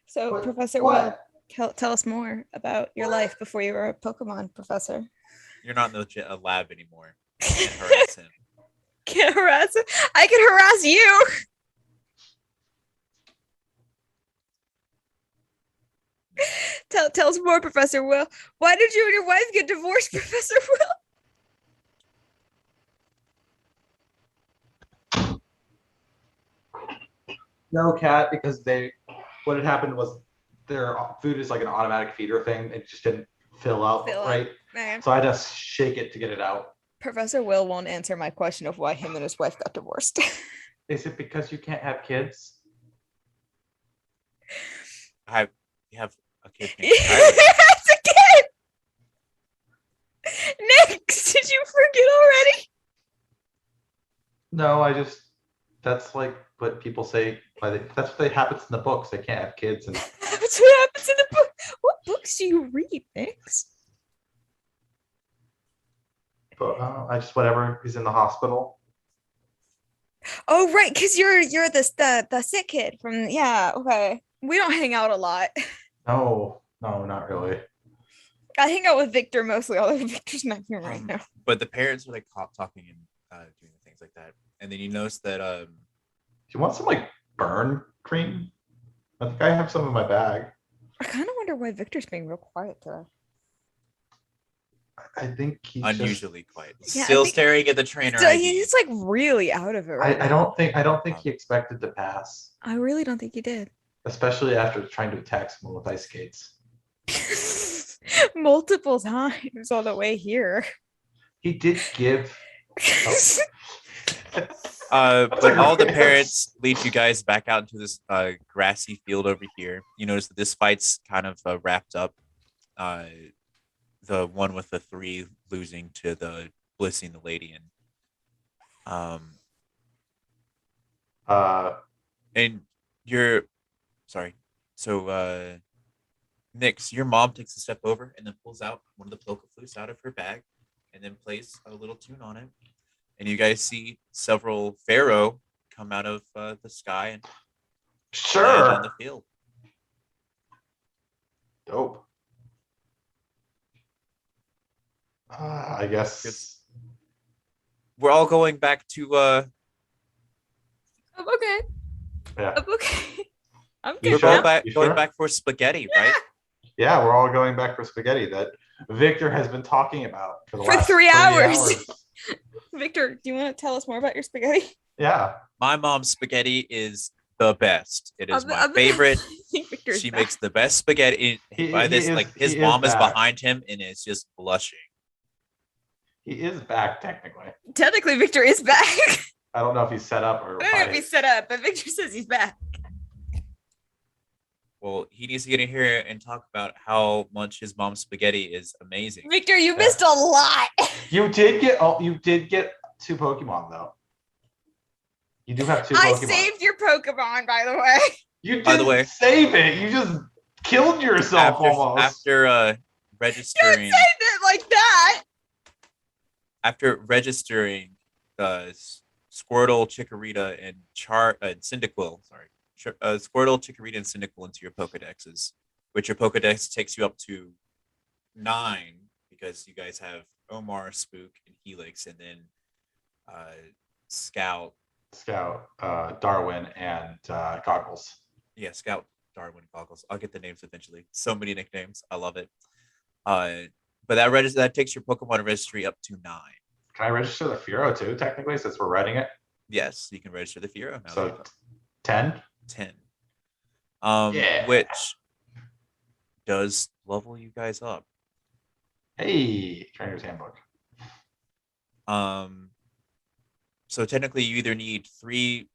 So, What? Professor Will, tell us more about your life before you were a Pokemon professor. You're not in a lab anymore. You can't harass him. Can't harass him? I can harass you. Tell us more, Professor Will. Why did you and your wife get divorced, Professor Will? No, cat, because what had happened was their food is like an automatic feeder thing. It just didn't fill out right. Okay. So I had to shake it to get it out. Professor Will won't answer my question of why him and his wife got divorced. Is it because you can't have kids? You have a kid. It's a kid. Nyx, did you forget already? No, that's like what people say. That's what happens in the books. They can't have kids. And That's what happens in the book. What books do you read, Nyx? but whatever. He's in the hospital. Oh, right, because you're the sick kid from okay. We don't hang out a lot. No, not really. I hang out with Victor mostly, although Victor's not here right now. But the parents were like talking and doing things like that, and then you notice that Do you want some like burn cream? I think I have some in my bag. I kind of wonder why Victor's being real quiet today. I think he's unusually quiet, Yeah, I still think- staring at the trainer So ID. he's like really out of it right I now. don't think he expected to pass, I really don't think he did. especially after trying to attack someone with ice skates. Multiple times all the way here. He did give. But all the parents lead you guys back out into this grassy field over here. You notice that this fight's kind of wrapped up. The one with the 3 losing to the blissing the lady, and you're sorry. So Nix, your mom takes a step over and then pulls out one of the polka flutes out of her bag, and then plays a little tune on it. And you guys see several pharaoh come out of the sky and land on the field. Dope. I guess we're all going back to. I'm okay. Yeah. I'm okay. I'm You We're good. sure? all back, You going sure? back for spaghetti, right? Yeah, we're all going back for spaghetti that Victor has been talking about for the For last 3 hours. hours. Victor, do you want to tell us more about your spaghetti? Yeah. My mom's spaghetti is the best. It is my I'm- favorite. I think Victor's She back. makes the best spaghetti. By this, like his mom is back. behind him and is just blushing. He is back technically. Technically, Victor is back. I don't know if he's set up or I don't know if he's set up, but Victor says he's back. Well, he needs to get in here and talk about how much his mom's spaghetti is amazing. Victor, you missed a lot. You did get 2 Pokemon though. You do have 2 I Pokemon. saved your Pokemon, by the way. You By the didn't way- save it. You just killed yourself almost. After registering, Saved it like that. after registering Squirtle, Chikorita, and Cyndaquil, Squirtle, Chikorita, and Cyndaquil into your Pokedexes, which your Pokedex takes you up to 9 because you guys have Omar, Spook, and Helix, and then Scout, Darwin, and Goggles. Yeah, Scout, Darwin, Goggles. I'll get the names eventually. So many nicknames. I love it. But that takes your Pokemon registry up to 9. Can I register the Furo too, technically, since we're writing it? Yes, you can register the Firo. Now So 10? 10. Yeah. Which does level you guys up. Hey, Trainer's Handbook. So technically you either need 3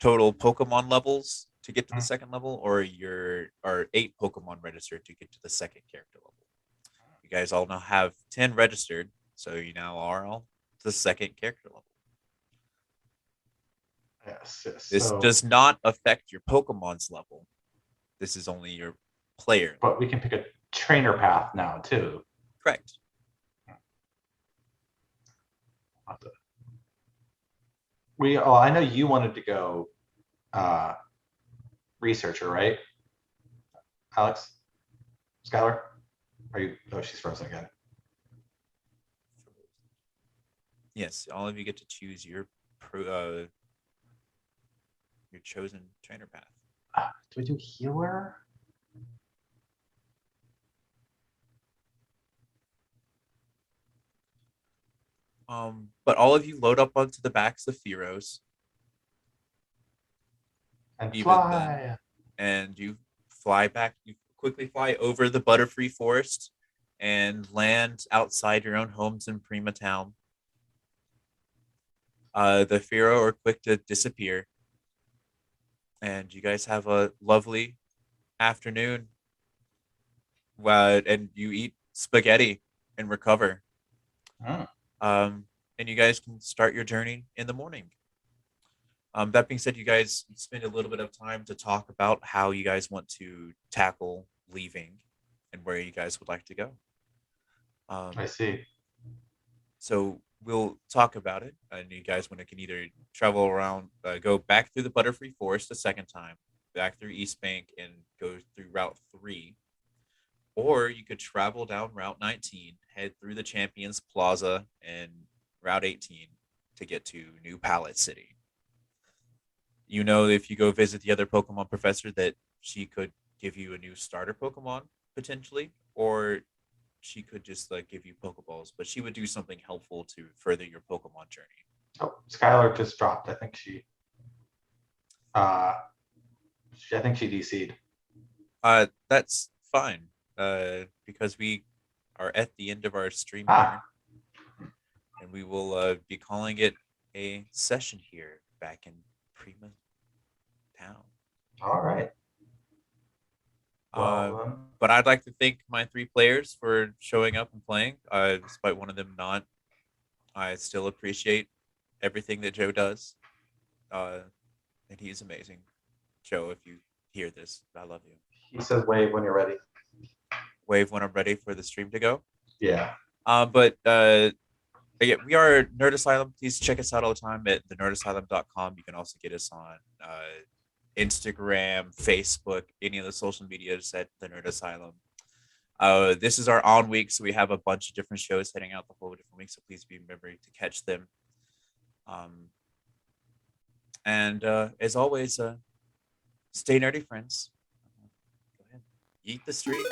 total Pokemon levels to get to the second level, or 8 Pokemon registered to get to the second character level. You guys all now have 10 registered, so you now are all to the second character level. Yes. This does not affect your Pokemon's level. This is only your player. But we can pick a trainer path now too. Correct. I know you wanted to go researcher, right? Alex? Skylar? Are you? Oh, she's frozen again. Yes, all of you get to choose your chosen trainer path. Do we do healer? But all of you load up onto the backs of Fearos, And Even fly. and you fly back. You quickly fly over the Butterfree Forest and land outside your own homes in Prima Town. The Fearo are quick to disappear, and you guys have a lovely afternoon. And you eat spaghetti and recover. Oh. And you guys can start your journey in the morning. That being said, you guys spend a little bit of time to talk about how you guys want to tackle leaving and where you guys would like to go. I see. So we'll talk about it, and you guys can either travel around, go back through the Butterfree Forest a second time, back through East Bank and go through Route 3. Or you could travel down Route 19, head through the Champions Plaza and Route 18 to get to New Pallet City. You know, if you go visit the other Pokemon professor, that she could give you a new starter Pokemon potentially, or she could just like give you Pokeballs, but she would do something helpful to further your Pokemon journey. Oh, Skylar just dropped. I think she DC'd. That's fine. Because we are at the end of our stream Ah. here, and we will be calling it a session here back in Prima Town. All right. Well, But I'd like to thank my 3 players for showing up and playing. Despite one of them not, I still appreciate everything that Joe does. And he's amazing. Joe, if you hear this, I love you. he says wave when you're ready. Wave when I'm ready for the stream to go. Yeah. But yeah, we are Nerd Asylum. Please check us out all the time at thenerdasylum.com. You can also get us on Instagram, Facebook, any of the social medias at the Nerd Asylum. This is our on week, so we have a bunch of different shows heading out the whole different week. So please be remembering to catch them. And as always, stay nerdy, friends. Go ahead, eat the street.